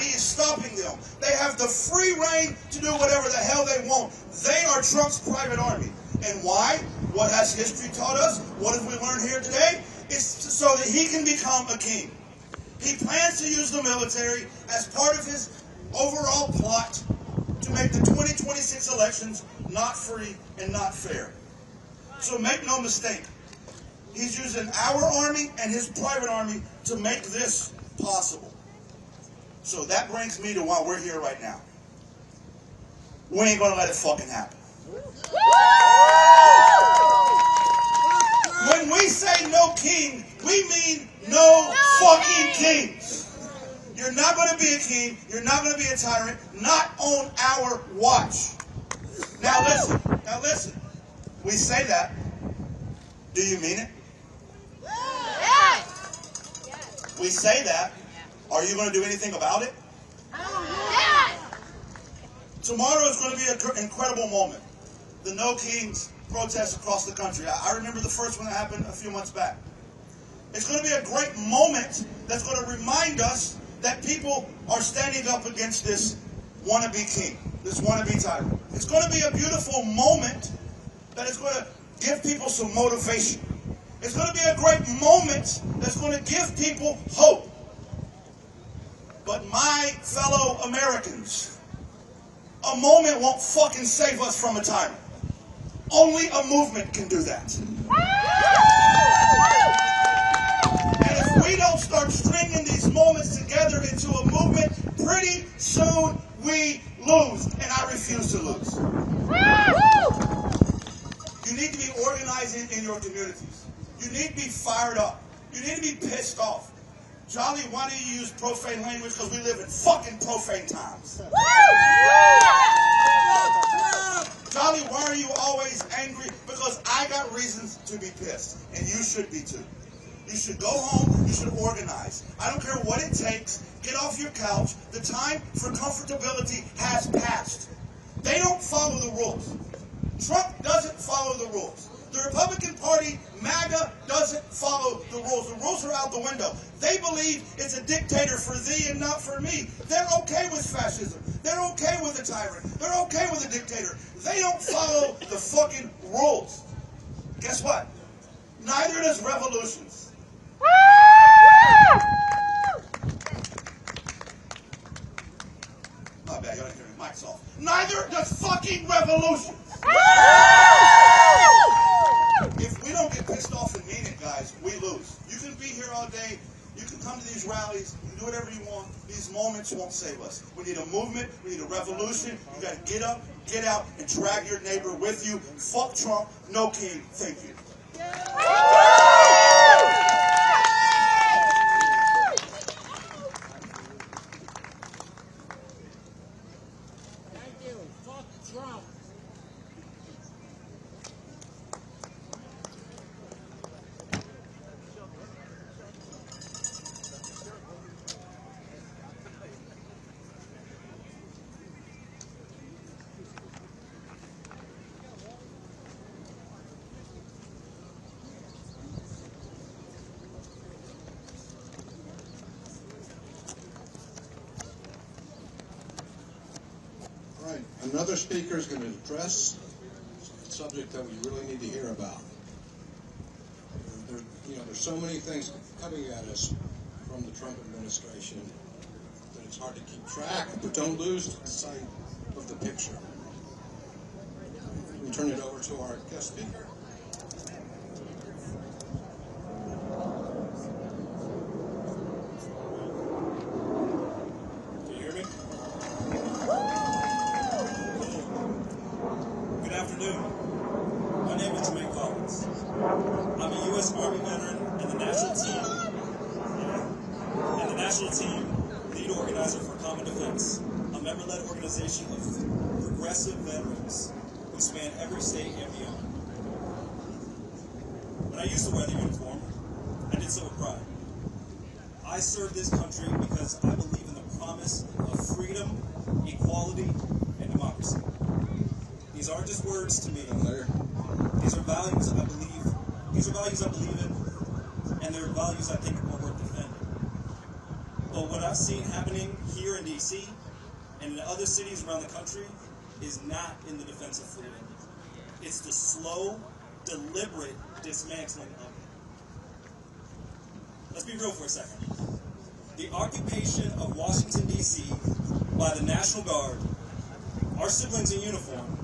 is stopping them. They have the free reign to do whatever the hell they want. They are Trump's private army. And why? What has history taught us? What have we learned here today? It's so that he can become a king. He plans to use the military as part of his overall plot to make the 2026 elections not free and not fair. So make no mistake, he's using our army and his private army to make this possible. So that brings me to why we're here right now. We ain't gonna let it fucking happen. When we say no king, we mean no fucking kings. You're not going to be a king. You're not going to be a tyrant. Not on our watch. Now listen. We say that. Do you mean it? Yes. We say that. Are you going to do anything about it? Yes. Tomorrow is going to be an incredible moment. The No Kings protests across the country. I remember the first one that happened a few months back. It's going to be a great moment that's going to remind us that people are standing up against this wannabe king, this wannabe tyrant. It's going to be a beautiful moment that is going to give people some motivation. It's going to be a great moment that's going to give people hope. But my fellow Americans, a moment won't fucking save us from a tyrant. Only a movement can do that. And if we don't start stringing these moments together into a movement, pretty soon we lose. And I refuse to lose. You need to be organizing in your communities. You need to be fired up. You need to be pissed off. Jolly, why do you use profane language? Because we live in fucking profane times. Jolly, why are you always angry? Because I got reasons to be pissed. And you should be too. You should go home. You should organize. I don't care what it takes. Get off your couch. The time for comfortability has passed. They don't follow the rules. Trump doesn't follow the rules. The Republican Party, MAGA, doesn't follow the rules. The rules are out the window. They believe it's a dictator for thee and not for me. They're okay with fascism. They're okay with a tyrant. They're okay with a dictator. They don't follow the fucking rules. Guess what? Neither does revolutions. My bad, y'all didn't hear me. Mic's off. Neither does fucking revolutions. If we don't get pissed off and mean it, guys, we lose. You can be here all day. You can come to these rallies. You can do whatever you want. These moments won't save us. We need a movement. We need a revolution. You got to get up, get out, and drag your neighbor with you. Fuck Trump. No king. Thank you. Thank you. Fuck Trump. All right, another speaker is going to address a subject that we really need to hear about. There's so many things coming at us from the Trump administration that it's hard to keep track, but don't lose sight of the picture. We turn it over to our guest speaker. Can you hear me? Good afternoon. My name is Jermaine Collins. I'm a U.S. Army veteran and the national team lead organizer for Common Defense, a member-led organization of progressive veterans who span every state and beyond. When I used to wear the uniform, I did so with pride. I serve this country because I believe in the promise of freedom, equality, and democracy. These aren't just words to me. These are values I believe. These are values I believe in, and they're values I think are worth defending. But what I've seen happening here in D.C. and in other cities around the country is not in the defense of freedom. It's the slow, deliberate dismantling of it. Let's be real for a second. The occupation of Washington, D.C. by the National Guard, our siblings in uniform,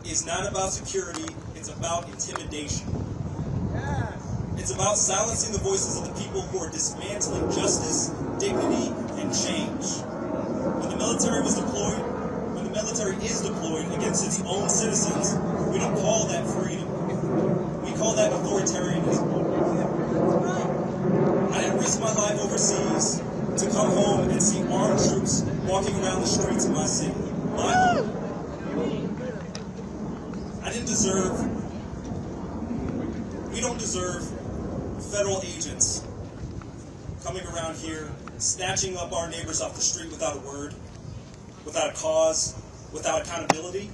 is not about security, it's about intimidation. It's about silencing the voices of the people who are dismantling justice, dignity, and change. When the military is deployed against its own citizens, we don't call that freedom. We call that authoritarianism. I didn't risk my life overseas to come home and see armed troops walking around the streets of my city, my home. We don't deserve federal agents coming around here, snatching up our neighbors off the street without a word, without a cause, without accountability.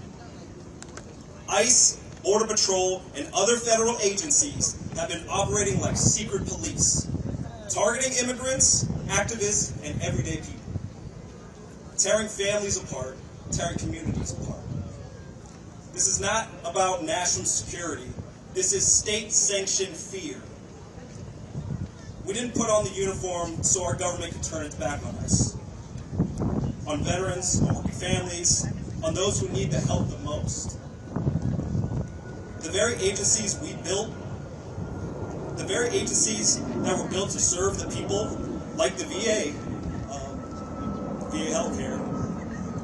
ICE, Border Patrol, and other federal agencies have been operating like secret police, targeting immigrants, activists, and everyday people, tearing families apart, tearing communities apart. This is not about national security. This is state-sanctioned fear. We didn't put on the uniform so our government could turn its back on us, on veterans, on working families, on those who need the help the most. The very agencies we built, the very agencies that were built to serve the people, like the VA, VA healthcare,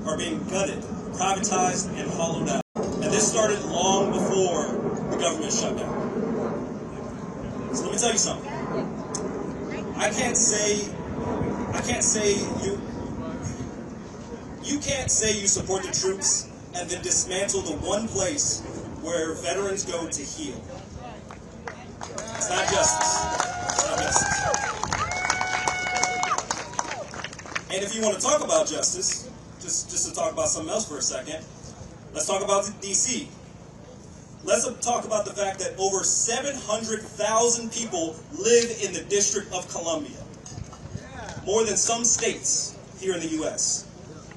are being gutted, privatized, and hollowed out. And this started long before the government shutdown. So let me tell you something. You can't say you support the troops and then dismantle the one place where veterans go to heal. It's not justice. It's not justice. And if you want to talk about justice, just to talk about something else for a second, let's talk about DC. Let's talk about the fact that over 700,000 people live in the District of Columbia. More than some states here in the U.S.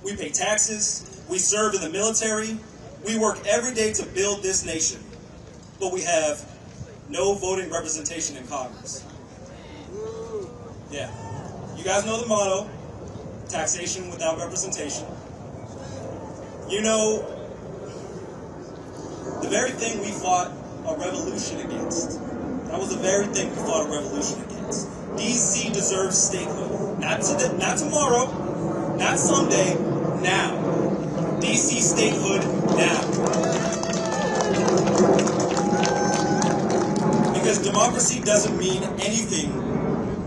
We pay taxes, we serve in the military, we work every day to build this nation, but we have no voting representation in Congress. Yeah. You guys know the motto, taxation without representation. You know, the very thing we fought a revolution against, that was the very thing we fought a revolution against. DC deserves statehood. Not tomorrow, not someday, now. DC statehood now. Because democracy doesn't mean anything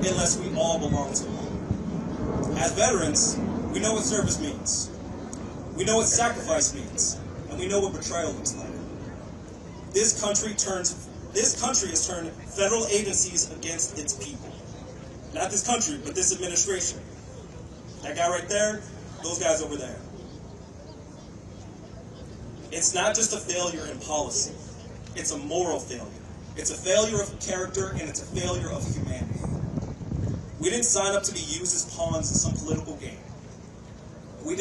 unless we all belong to it. As veterans, we know what service means. We know what sacrifice means. And we know what betrayal looks like. This country has turned federal agencies against its people. Not this country, but this administration. That guy right there, those guys over there. It's not just a failure in policy. It's a moral failure. It's a failure of character, and it's a failure of humanity. We didn't sign up to be used as pawns in some political game. We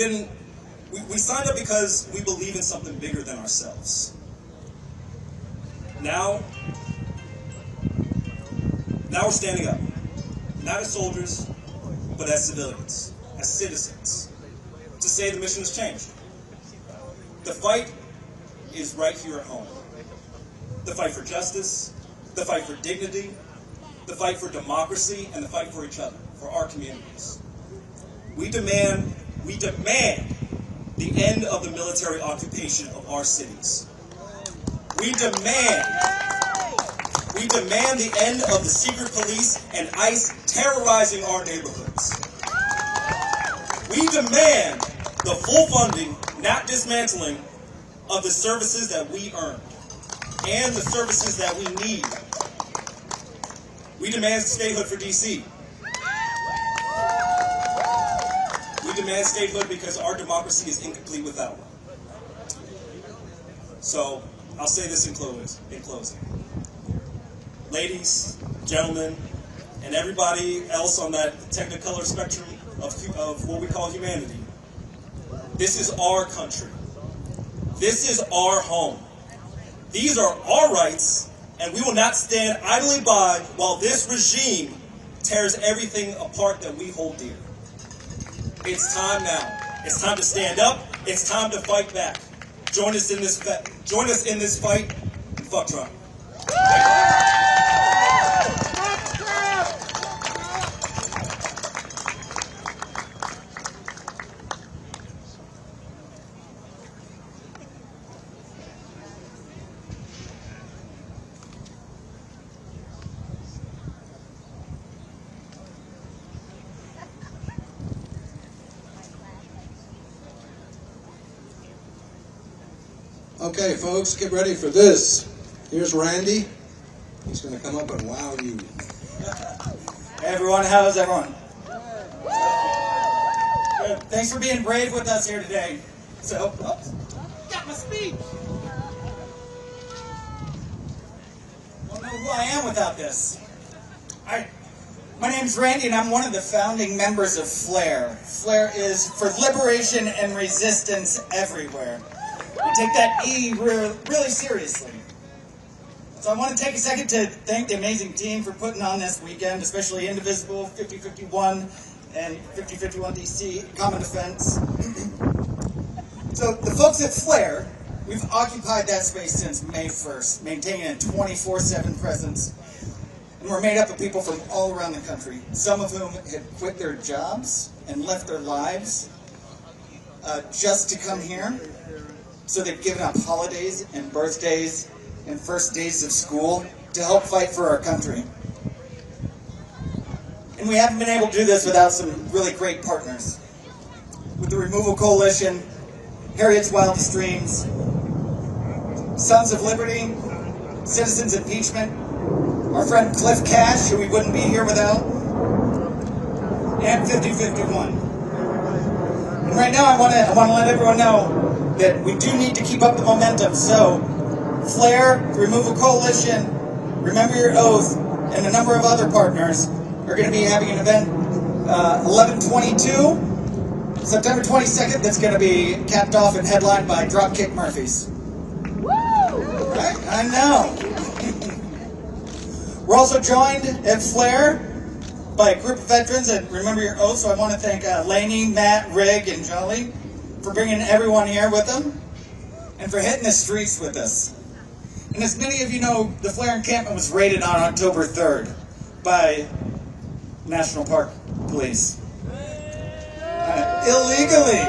signed up because we believe in something bigger than ourselves. Now we're standing up. Not as soldiers, but as civilians, as citizens, to say the mission has changed. The fight is right here at home. The fight for justice, the fight for dignity, the fight for democracy, and the fight for each other, for our communities. We demand the end of the military occupation of our cities. We demand the end of the secret police and ICE terrorizing our neighborhoods. We demand the full funding, not dismantling, of the services that we earn and the services that we need. We demand statehood for DC. We demand statehood because our democracy is incomplete without one. So, I'll say this in closing. Ladies, gentlemen, and everybody else on that technicolor spectrum of what we call humanity, this is our country. This is our home. These are our rights, and we will not stand idly by while this regime tears everything apart that we hold dear. It's time now. It's time to stand up. It's time to fight back. Join us in this fight, and fuck Trump. Okay, folks, get ready for this. Here's Randy. He's going to come up and wow you. Hey everyone, how's everyone? Good. Thanks for being brave with us here today. So, got my speech. Won't know who I am without this. My name's Randy, and I'm one of the founding members of FLAIR. FLAIR is for Liberation and Resistance Everywhere. We take that E really seriously. So I want to take a second to thank the amazing team for putting on this weekend, especially Indivisible, 5051, and 5051 DC, Common Defense. So the folks at FLAIR, we've occupied that space since May 1st, maintaining a 24/7 presence. And we're made up of people from all around the country, some of whom had quit their jobs and left their lives just to come here. So they've given up holidays and birthdays and first days of school to help fight for our country. And we haven't been able to do this without some really great partners. With the Removal Coalition, Harriet's Wildest Dreams, Sons of Liberty, Citizens Impeachment, our friend Cliff Cash, who we wouldn't be here without, and 5051. And right now I want to let everyone know that we do need to keep up the momentum. So, FLAIR, the Removal Coalition, Remember Your Oath, and a number of other partners are going to be having an event 11/22, September 22nd, that's going to be capped off and headlined by Dropkick Murphys. Woo! Right? I know. We're also joined at FLAIR by a group of veterans that remember your oath. So I want to thank Laney, Matt, Rig, and Jolly for bringing everyone here with them and for hitting the streets with us. And as many of you know, the Flair encampment was raided on October 3rd by National Park Police. Illegally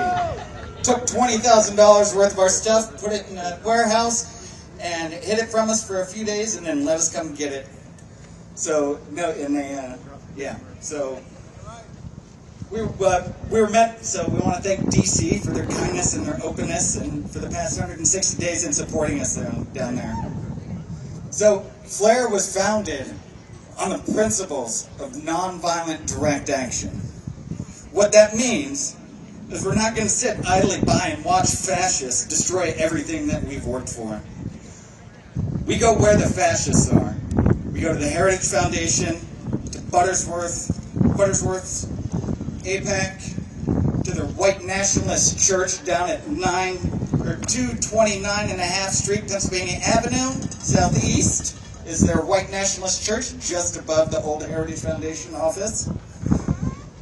took $20,000 worth of our stuff, put it in a warehouse, and hid it from us for a few days, and then let us come get it. So no, and they, So we were met. So we want to thank DC for their kindness and their openness, and for the past 160 days in supporting us down there. So Flair was founded on the principles of nonviolent direct action. What that means is we're not going to sit idly by and watch fascists destroy everything that we've worked for. We go where the fascists are. We go to the Heritage Foundation, to Buttersworth's APAC, to the white nationalist church down at 229.5 Street, Pennsylvania Avenue, southeast, is their white nationalist church just above the old Heritage Foundation office.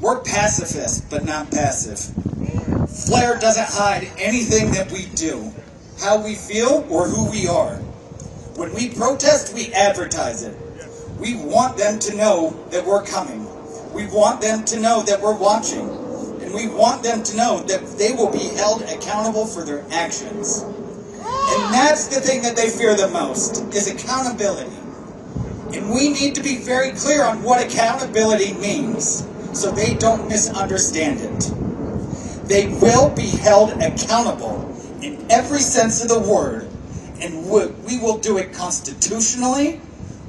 We're pacifists, but not passive. Flair doesn't hide anything that we do, how we feel, or who we are. When we protest, we advertise it. We want them to know that we're coming. We want them to know that we're watching. And we want them to know that they will be held accountable for their actions. And that's the thing that they fear the most, is accountability. And we need to be very clear on what accountability means, so they don't misunderstand it. They will be held accountable in every sense of the word, and we will do it constitutionally,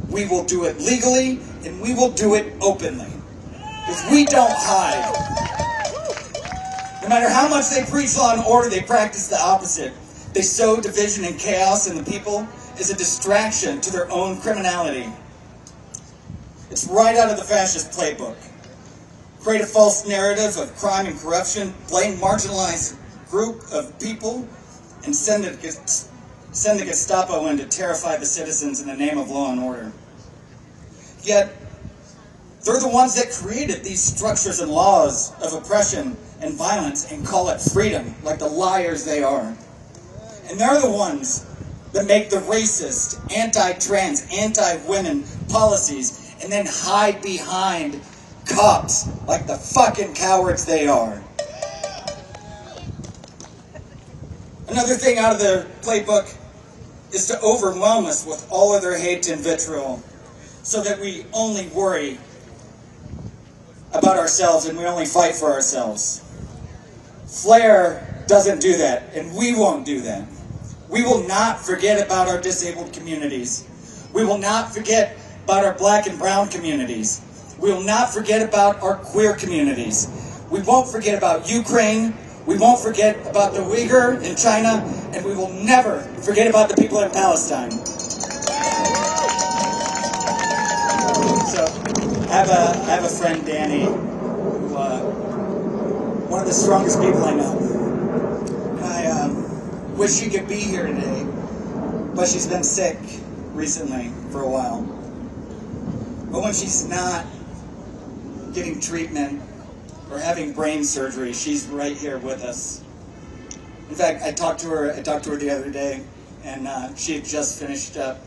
we will do it legally, and we will do it openly. Because we don't hide. No matter how much they preach law and order, they practice the opposite. They sow division and chaos in the people as a distraction to their own criminality. It's right out of the fascist playbook. Create a false narrative of crime and corruption, blame marginalized group of people, and send the Gestapo in to terrify the citizens in the name of law and order. Yet, they're the ones that created these structures and laws of oppression and violence and call it freedom, like the liars they are. And they're the ones that make the racist, anti-trans, anti-women policies and then hide behind cops like the fucking cowards they are. Another thing out of their playbook is to overwhelm us with all of their hate and vitriol so that we only worry about ourselves and we only fight for ourselves. Flair doesn't do that, and we won't do that. We will not forget about our disabled communities. We will not forget about our black and brown communities. We will not forget about our queer communities. We won't forget about Ukraine. We won't forget about the Uyghur in China, and we will never forget about the people in Palestine. So, I have a friend, Danny, who, one of the strongest people I know. And I wish she could be here today, but she's been sick recently for a while. But when she's not getting treatment or having brain surgery, she's right here with us. In fact, I talked to her the other day, and she had just finished up.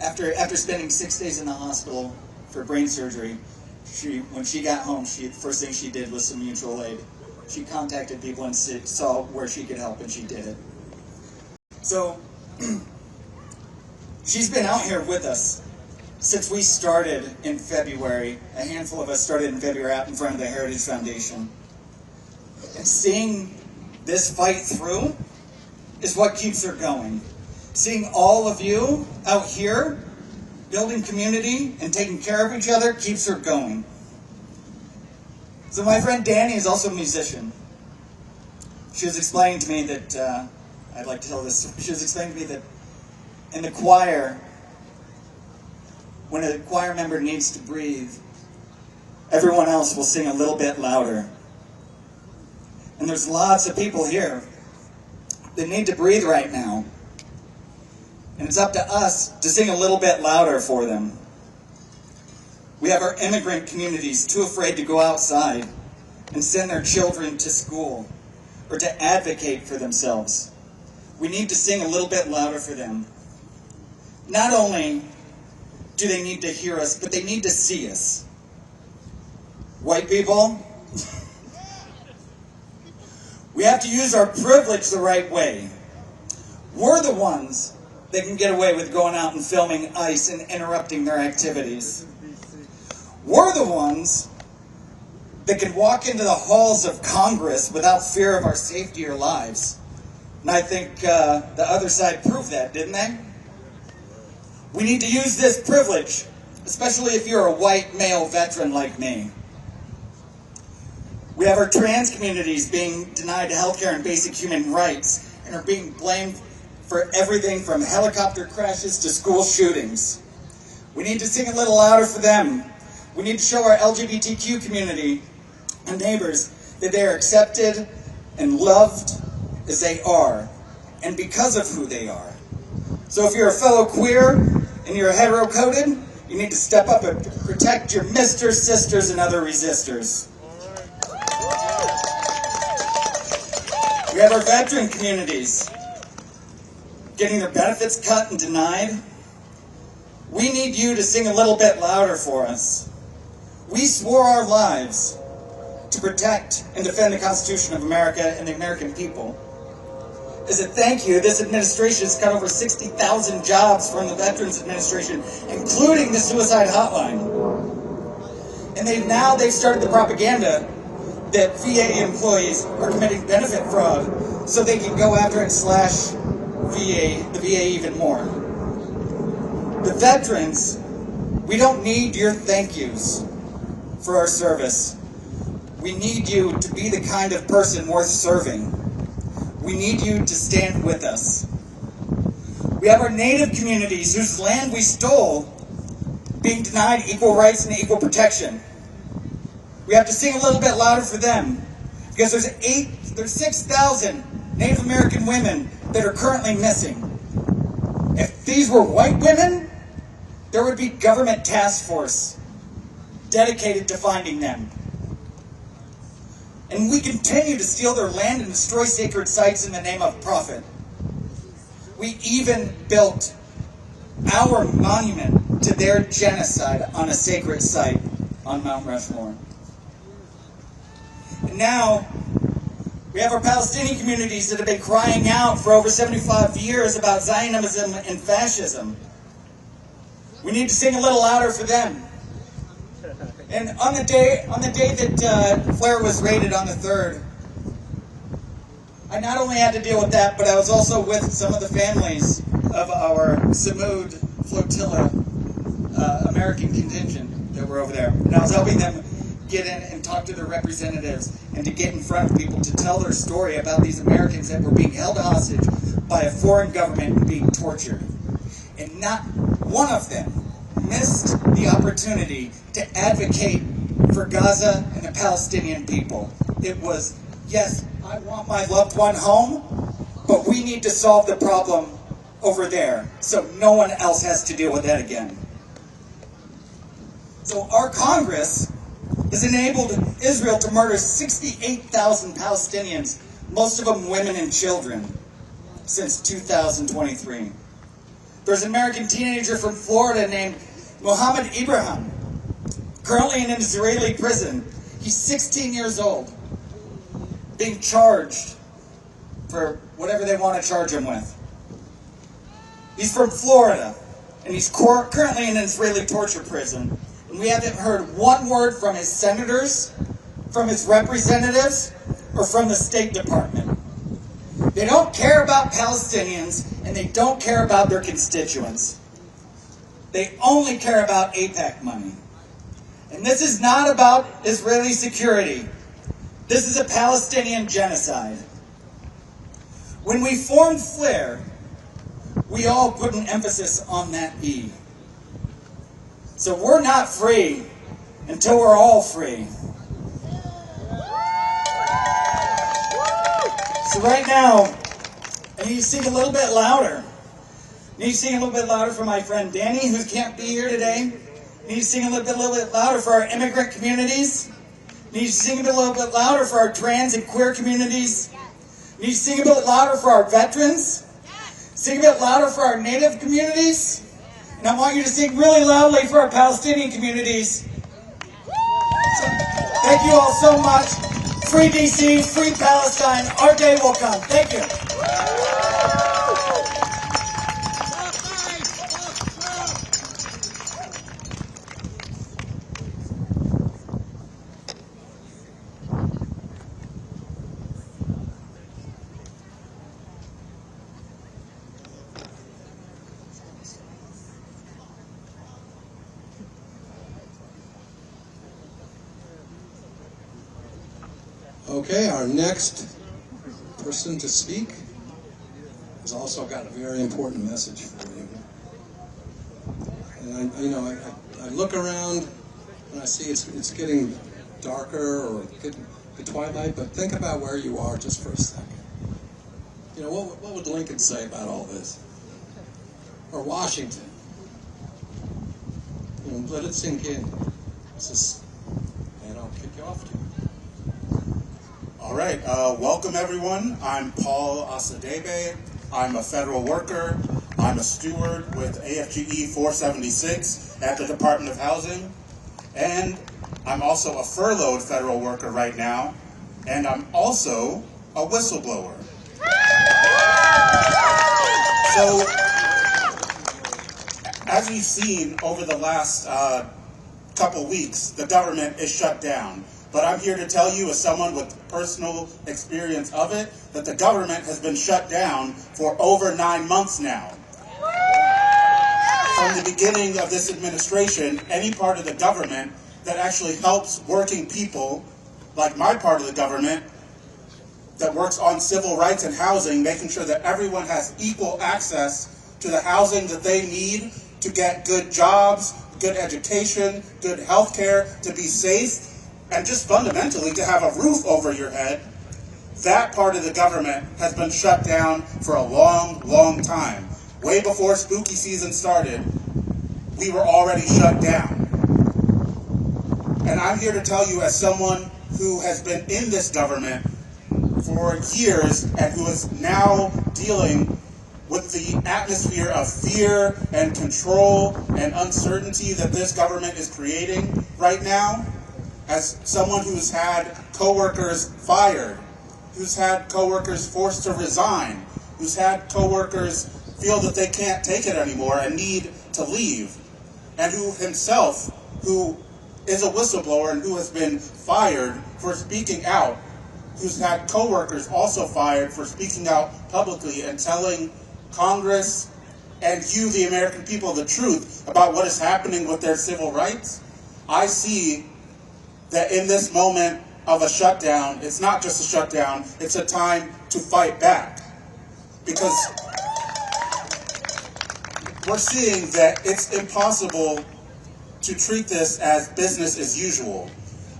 After spending 6 days in the hospital for brain surgery, when she got home, the first thing she did was some mutual aid. She contacted people and saw where she could help, and she did it. So, she's been out here with us since we started in February. A handful of us started in February out in front of the Heritage Foundation. And seeing this fight through is what keeps her going. Seeing all of you out here building community and taking care of each other keeps her going. So my friend Danny is also a musician. She was explaining to me that, I'd like to tell this story. She was explaining to me that in the choir, when a choir member needs to breathe, everyone else will sing a little bit louder. And there's lots of people here that need to breathe right now. And it's up to us to sing a little bit louder for them. We have our immigrant communities too afraid to go outside and send their children to school or to advocate for themselves. We need to sing a little bit louder for them. Not only do they need to hear us, but they need to see us. White people, we have to use our privilege the right way. We're the ones that can get away with going out and filming ICE and interrupting their activities. We're the ones that can walk into the halls of Congress without fear of our safety or lives. And I think the other side proved that, didn't they? We need to use this privilege, especially if you're a white male veteran like me. We have our trans communities being denied healthcare and basic human rights and are being blamed for everything from helicopter crashes to school shootings. We need to sing a little louder for them. We need to show our LGBTQ community and neighbors that they are accepted and loved as they are, and because of who they are. So if you're a fellow queer and you're hetero-coded, you need to step up and protect your misters, sisters, and other resistors. We have our veteran communities getting their benefits cut and denied. We need you to sing a little bit louder for us. We swore our lives to protect and defend the Constitution of America and the American people. As a thank you, this administration has cut over 60,000 jobs from the Veterans Administration, including the suicide hotline. And they've started the propaganda that VA employees are committing benefit fraud so they can go after and slash the VA even more. The veterans, we don't need your thank yous for our service. We need you to be the kind of person worth serving. We need you to stand with us. We have our native communities whose land we stole being denied equal rights and equal protection. We have to sing a little bit louder for them because there's 6,000 Native American women that are currently missing. If these were white women, there would be government task force dedicated to finding them. And we continue to steal their land and destroy sacred sites in the name of profit. We even built our monument to their genocide on a sacred site on Mount Rushmore. And now, we have our Palestinian communities that have been crying out for over 75 years about Zionism and fascism. We need to sing a little louder for them. And on the day that Flair was raided on the 3rd, I not only had to deal with that, but I was also with some of the families of our Samud flotilla American contingent that were over there. And I was helping them get in and talk to their representatives and to get in front of people to tell their story about these Americans that were being held hostage by a foreign government and being tortured. And not one of them missed the opportunity to advocate for Gaza and the Palestinian people. It was, yes, I want my loved one home, but we need to solve the problem over there so no one else has to deal with that again. So our Congress has enabled Israel to murder 68,000 Palestinians, most of them women and children, since 2023. There's an American teenager from Florida named Mohammed Ibrahim, currently in an Israeli prison. He's 16 years old, being charged for whatever they want to charge him with. He's from Florida, and he's currently in an Israeli torture prison. And we haven't heard one word from his senators, from his representatives, or from the State Department. They don't care about Palestinians, and they don't care about their constituents. They only care about AIPAC money. And this is not about Israeli security. This is a Palestinian genocide. When we formed FLAIR, we all put an emphasis on that E. So we're not free until we're all free. So right now, I need to sing a little bit louder. I need to sing a little bit louder for my friend Danny, who can't be here today. I We need to sing a little bit louder for our immigrant communities. We need to sing a little bit louder for our trans and queer communities. We need to sing a bit louder for our veterans. Sing a bit louder for our native communities. And I want you to sing really loudly for our Palestinian communities. So, thank you all so much. Free DC, free Palestine. Our day will come. Thank you. Okay, our next person to speak has also got a very important message for you. And I look around and I see it's getting darker or getting the twilight, but think about where you are just for a second. You know, what would Lincoln say about all this? Or Washington? You know, let it sink in. And I'll kick you off to. All right, welcome everyone. I'm Paul Asadebe. I'm a federal worker. I'm a steward with AFGE 476 at the Department of Housing. And I'm also a furloughed federal worker right now. And I'm also a whistleblower. So, as we've seen over the last couple weeks, the government is shut down. But I'm here to tell you, as someone with personal experience of it, that the government has been shut down for over 9 months now. From the beginning of this administration, any part of the government that actually helps working people, like my part of the government, that works on civil rights and housing, making sure that everyone has equal access to the housing that they need to get good jobs, good education, good health care, to be safe, and just fundamentally to have a roof over your head, that part of the government has been shut down for a long, long time. Way before spooky season started, we were already shut down. And I'm here to tell you, as someone who has been in this government for years and who is now dealing with the atmosphere of fear and control and uncertainty that this government is creating right now, as someone who's had coworkers fired, who's had coworkers forced to resign, who's had coworkers feel that they can't take it anymore and need to leave, and who himself, who is a whistleblower and who has been fired for speaking out, who's had coworkers also fired for speaking out publicly and telling Congress and you, the American people, the truth about what is happening with their civil rights. I see that in this moment of a shutdown, it's not just a shutdown, it's a time to fight back. Because we're seeing that it's impossible to treat this as business as usual.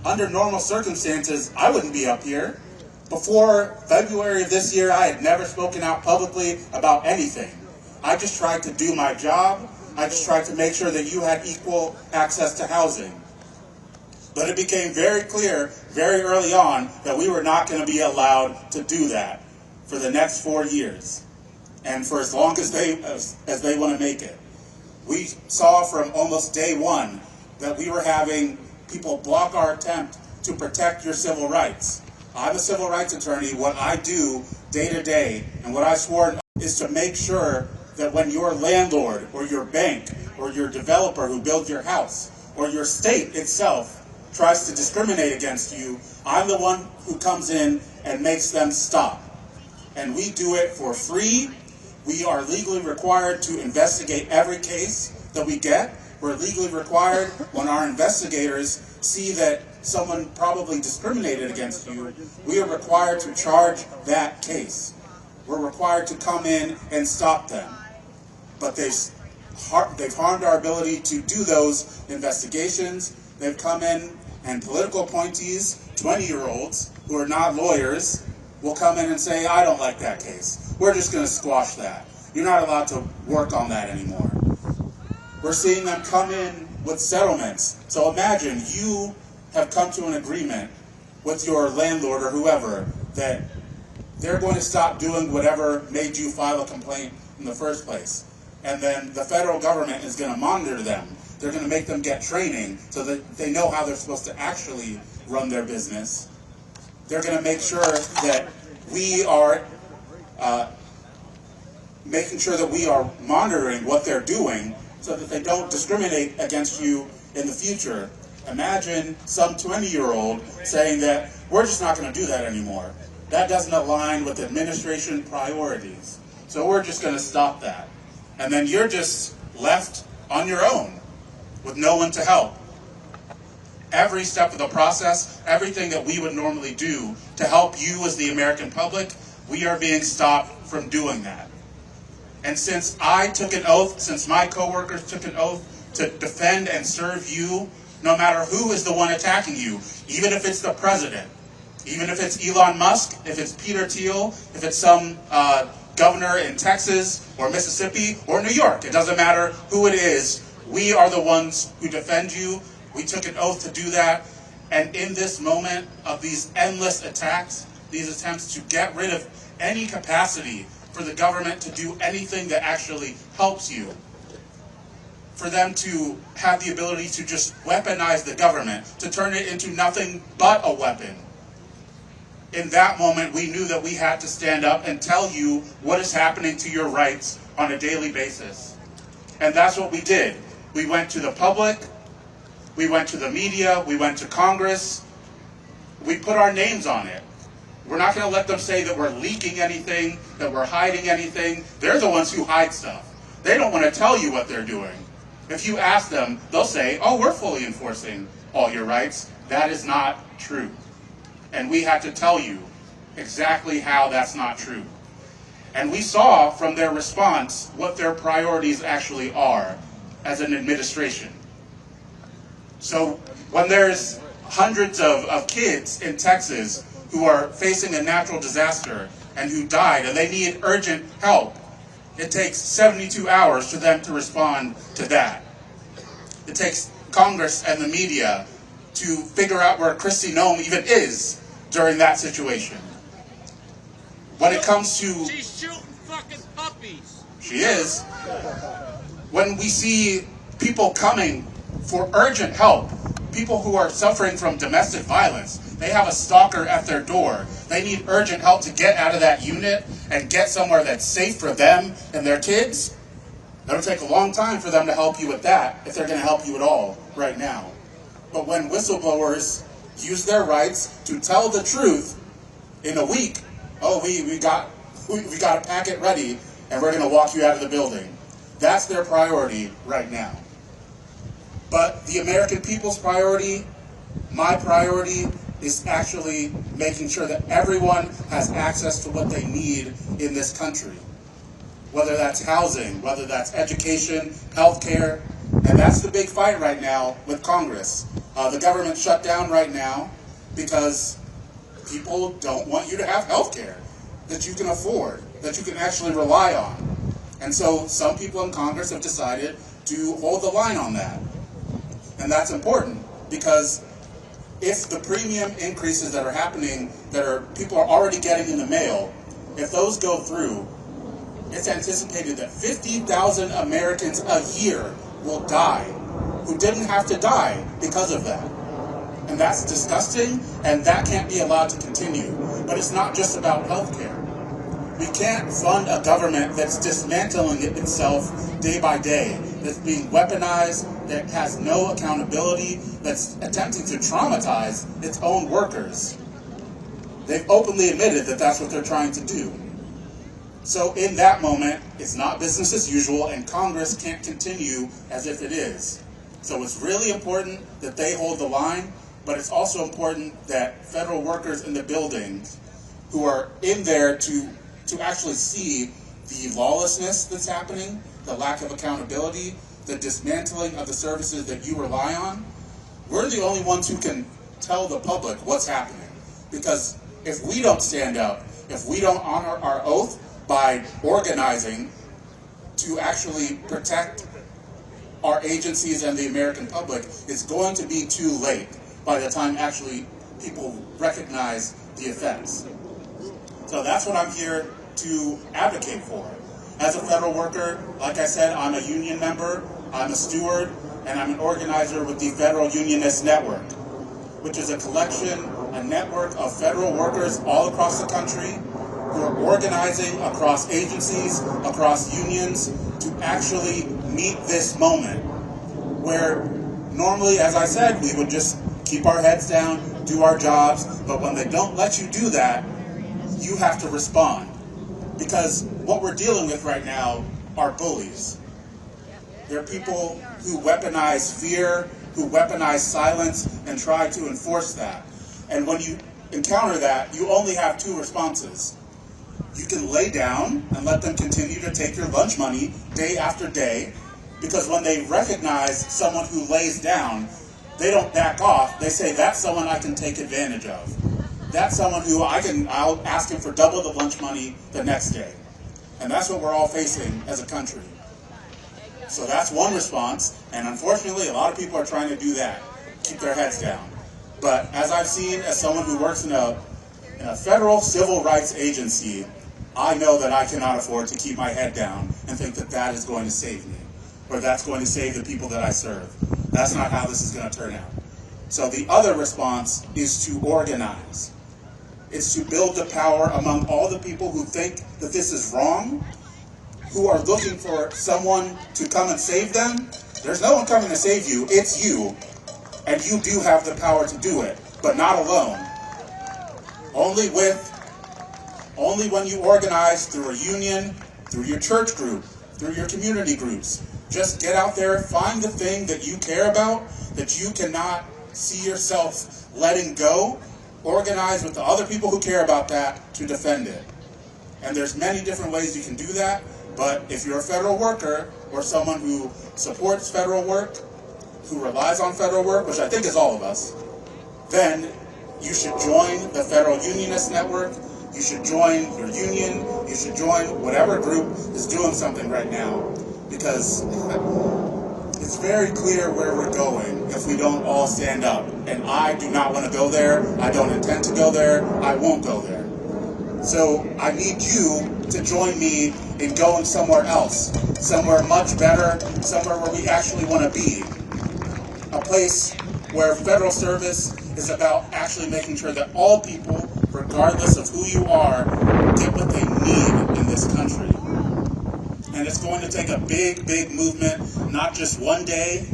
Under normal circumstances, I wouldn't be up here. Before February of this year, I had never spoken out publicly about anything. I just tried to do my job. I just tried to make sure that you had equal access to housing. But it became very clear very early on that we were not going to be allowed to do that for the next 4 years and for as long as they want to make it. We saw from almost day one that we were having people block our attempt to protect your civil rights. I'm a civil rights attorney. What I do day to day and what I swore is to make sure that when your landlord or your bank or your developer who builds your house or your state itself tries to discriminate against you, I'm the one who comes in and makes them stop. And we do it for free. We are legally required to investigate every case that we get. We're legally required, when our investigators see that someone probably discriminated against you, we are required to charge that case. We're required to come in and stop them. But they've harmed our ability to do those investigations. They've come in, and political appointees, 20-year-olds, who are not lawyers, will come in and say, I don't like that case. We're just going to squash that. You're not allowed to work on that anymore. We're seeing them come in with settlements. So imagine you have come to an agreement with your landlord or whoever that they're going to stop doing whatever made you file a complaint in the first place. And then the federal government is going to monitor them. They're going to make them get training so that they know how they're supposed to actually run their business. They're going to make sure that we are making sure that we are monitoring what they're doing so that they don't discriminate against you in the future. Imagine some 20-year-old saying that we're just not going to do that anymore. That doesn't align with administration priorities. So we're just going to stop that. And then you're just left on your own with no one to help. Every step of the process, everything that we would normally do to help you as the American public, we are being stopped from doing that. And since I took an oath, since my coworkers took an oath to defend and serve you, no matter who is the one attacking you, even if it's the president, even if it's Elon Musk, if it's Peter Thiel, if it's some governor in Texas or Mississippi or New York, it doesn't matter who it is, we are the ones who defend you. We took an oath to do that. And in this moment of these endless attacks, these attempts to get rid of any capacity for the government to do anything that actually helps you, for them to have the ability to just weaponize the government, to turn it into nothing but a weapon. In that moment, we knew that we had to stand up and tell you what is happening to your rights on a daily basis. And that's what we did. We went to the public, we went to the media, we went to Congress, we put our names on it. We're not going to let them say that we're leaking anything, that we're hiding anything. They're the ones who hide stuff. They don't want to tell you what they're doing. If you ask them, they'll say, oh, we're fully enforcing all your rights. That is not true. And we had to tell you exactly how that's not true. And we saw from their response what their priorities actually are as an administration. So when there's hundreds of kids in Texas who are facing a natural disaster and who died and they need urgent help, it takes 72 hours for them to respond to that. It takes Congress and the media to figure out where Kristi Noem even is during that situation. When it comes to... She's shooting fucking puppies. She is. When we see people coming for urgent help, people who are suffering from domestic violence, they have a stalker at their door. They need urgent help to get out of that unit and get somewhere that's safe for them and their kids. It'll take a long time for them to help you with that, if they're going to help you at all right now. But when whistleblowers use their rights to tell the truth in a week, oh, we got a packet ready and we're going to walk you out of the building. That's their priority right now. But the American people's priority, my priority, is actually making sure that everyone has access to what they need in this country. Whether that's housing, whether that's education, healthcare, and that's the big fight right now with Congress. The government shut down right now because people don't want you to have healthcare that you can afford, that you can actually rely on. And so some people in Congress have decided to hold the line on that. And that's important because if the premium increases that are happening, people are already getting in the mail, if those go through, it's anticipated that 50,000 Americans a year will die who didn't have to die because of that. And that's disgusting, and that can't be allowed to continue. But it's not just about healthcare. We can't fund a government that's dismantling itself day by day, that's being weaponized, that has no accountability, that's attempting to traumatize its own workers. They've openly admitted that that's what they're trying to do. So in that moment, it's not business as usual, and Congress can't continue as if it is. So it's really important that they hold the line, but it's also important that federal workers in the buildings who are in there to actually see the lawlessness that's happening, the lack of accountability, the dismantling of the services that you rely on, we're the only ones who can tell the public what's happening. Because if we don't stand up, if we don't honor our oath by organizing to actually protect our agencies and the American public, it's going to be too late by the time actually people recognize the effects. So that's what I'm here to advocate for. As a federal worker, like I said, I'm a union member, I'm a steward, and I'm an organizer with the Federal Unionist Network, which is a collection, a network of federal workers all across the country who are organizing across agencies, across unions, to actually meet this moment where normally, as I said, we would just keep our heads down, do our jobs, but when they don't let you do that, you have to respond. Because what we're dealing with right now are bullies. They're people who weaponize fear, who weaponize silence, and try to enforce that. And when you encounter that, you only have two responses. You can lay down and let them continue to take your lunch money day after day, because when they recognize someone who lays down, they don't back off. They say, that's someone I can take advantage of. That's someone who I'll ask him for double the lunch money the next day. And that's what we're all facing as a country. So that's one response, and unfortunately a lot of people are trying to do that, keep their heads down. But as I've seen, as someone who works in a federal civil rights agency, I know that I cannot afford to keep my head down and think that that is going to save me, or that's going to save the people that I serve. That's not how this is going to turn out. So the other response is to organize. It's to build the power among all the people who think that this is wrong, who are looking for someone to come and save them. There's no one coming to save you, it's you. And you do have the power to do it, but not alone. Only when you organize through a union, through your church group, through your community groups. Just get out there, find the thing that you care about, that you cannot see yourself letting go. Organize with the other people who care about that to defend it. And there's many different ways you can do that, but if you're a federal worker or someone who supports federal work, who relies on federal work, which I think is all of us, then you should join the Federal Unionist Network, you should join your union, you should join whatever group is doing something right now, because it's very clear where we're going if we don't all stand up. And I do not want to go there. I don't intend to go there. I won't go there. So I need you to join me in going somewhere else, somewhere much better, somewhere where we actually want to be. A place where federal service is about actually making sure that all people, regardless of who you are, get what they need in this country. And it's going to take a big, big movement, not just one day.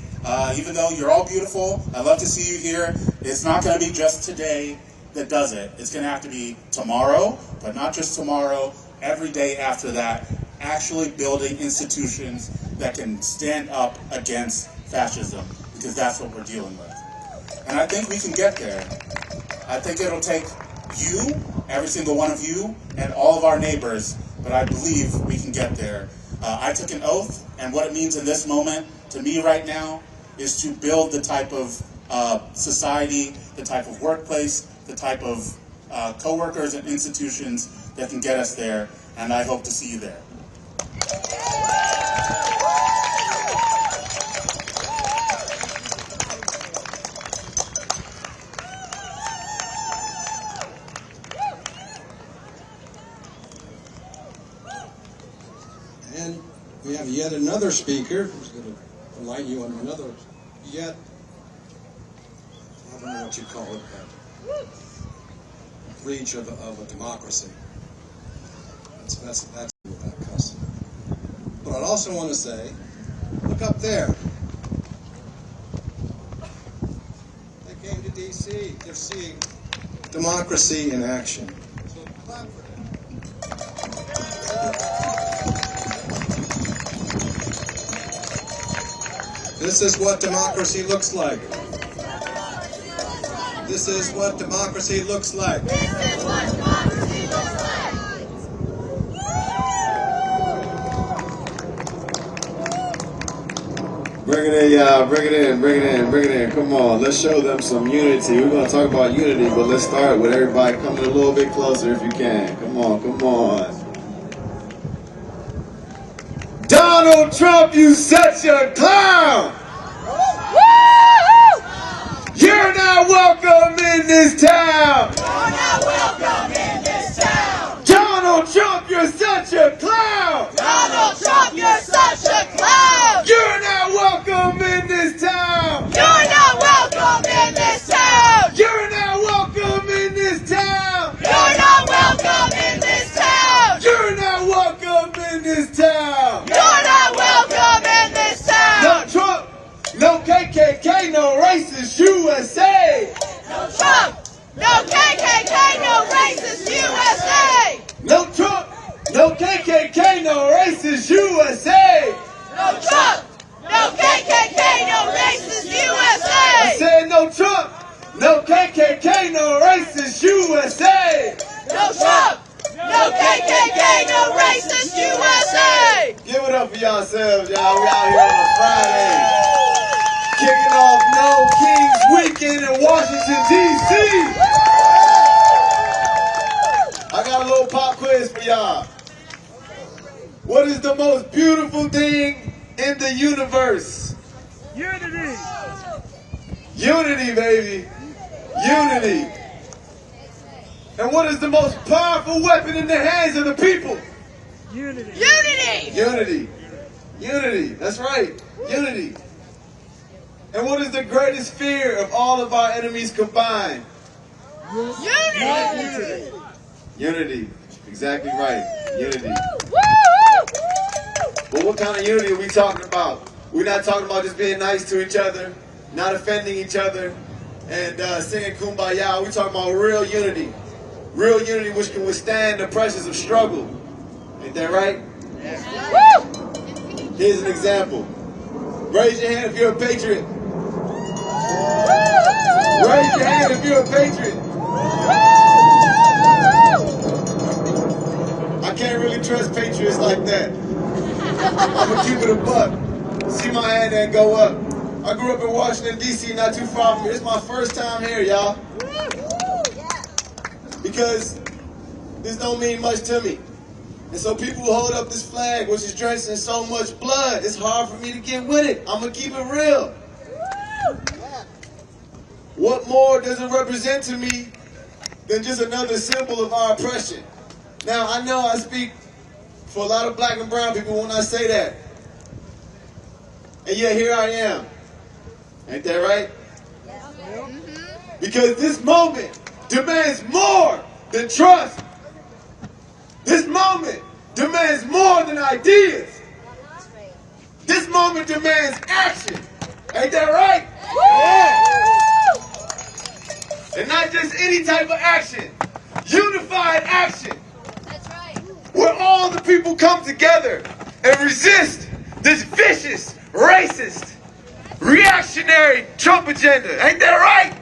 Even though you're all beautiful, I love to see you here. It's not going to be just today that does it. It's going to have to be tomorrow, but not just tomorrow, every day after that, actually building institutions that can stand up against fascism, because that's what we're dealing with. And I think we can get there. I think it'll take you, every single one of you, and all of our neighbors, but I believe we can get there. I took an oath, and what it means in this moment to me right now is to build the type of society, the type of workplace, the type of co-workers and institutions that can get us there, and I hope to see you there. And we have yet another speaker who's going to enlighten you on another, I don't know what you call it, breach of a democracy. That's that custom. But I'd also want to say, look up there. They came to D.C. They're seeing democracy in action. So clap for them. This is what democracy looks like. This is what democracy looks like. This is what democracy looks like. Bring it in, y'all. Bring it in, bring it in, bring it in. Come on, let's show them some unity. We're going to talk about unity, but let's start with everybody coming a little bit closer if you can. Come on, come on. Donald! Donald Trump, you such a clown! You're not welcome in this town! You're not welcome in this town! Donald Trump, you're such a clown! Donald Trump, you're such a clown! You're not welcome in this town! You're not welcome in this town! You're not welcome in this town! You're not welcome in this town! You're not welcome in this town! You're not welcome in this town! No Trump, no KKK, no racist USA! No Trump! No KKK! No racist USA! No Trump, no KKK, no racist USA! No Trump! No KKK! No racist USA! I said no Trump, no KKK, no racist USA! No Trump! No KKK! No racist USA! Give it up for yourselves, y'all. We out here on a Friday. Kicking off No Kings Weekend in Washington, D.C. I got a little pop quiz for y'all. What is the most beautiful thing in the universe? Unity! Unity, baby. Unity. And what is the most powerful weapon in the hands of the people? Unity! Unity! Unity. Unity. That's right. Unity. And what is the greatest fear of all of our enemies combined? Unity! Unity. Exactly right. Unity. But what kind of unity are we talking about? We're not talking about just being nice to each other, not offending each other, and singing Kumbaya. We're talking about real unity. Real unity which can withstand the pressures of struggle. Ain't that right? Here's an example. Raise your hand if you're a patriot. Raise your hand if you're a patriot. I can't really trust patriots like that. I'm gonna keep it a buck. See my hand and go up. I grew up in Washington, D.C., not too far from here. It's my first time here, y'all. Because this don't mean much to me. And so people who hold up this flag, which is drenched in so much blood, it's hard for me to get with it. I'm gonna keep it real. What more does it represent to me than just another symbol of our oppression? Now, I know I speak for a lot of black and brown people when I say that. And yet here I am. Ain't that right? Because this moment demands more than trust. This moment demands more than ideas. This moment demands action. Ain't that right? And not just any type of action. Unified action. That's right. Where all the people come together and resist this vicious, racist, reactionary Trump agenda. Ain't that right?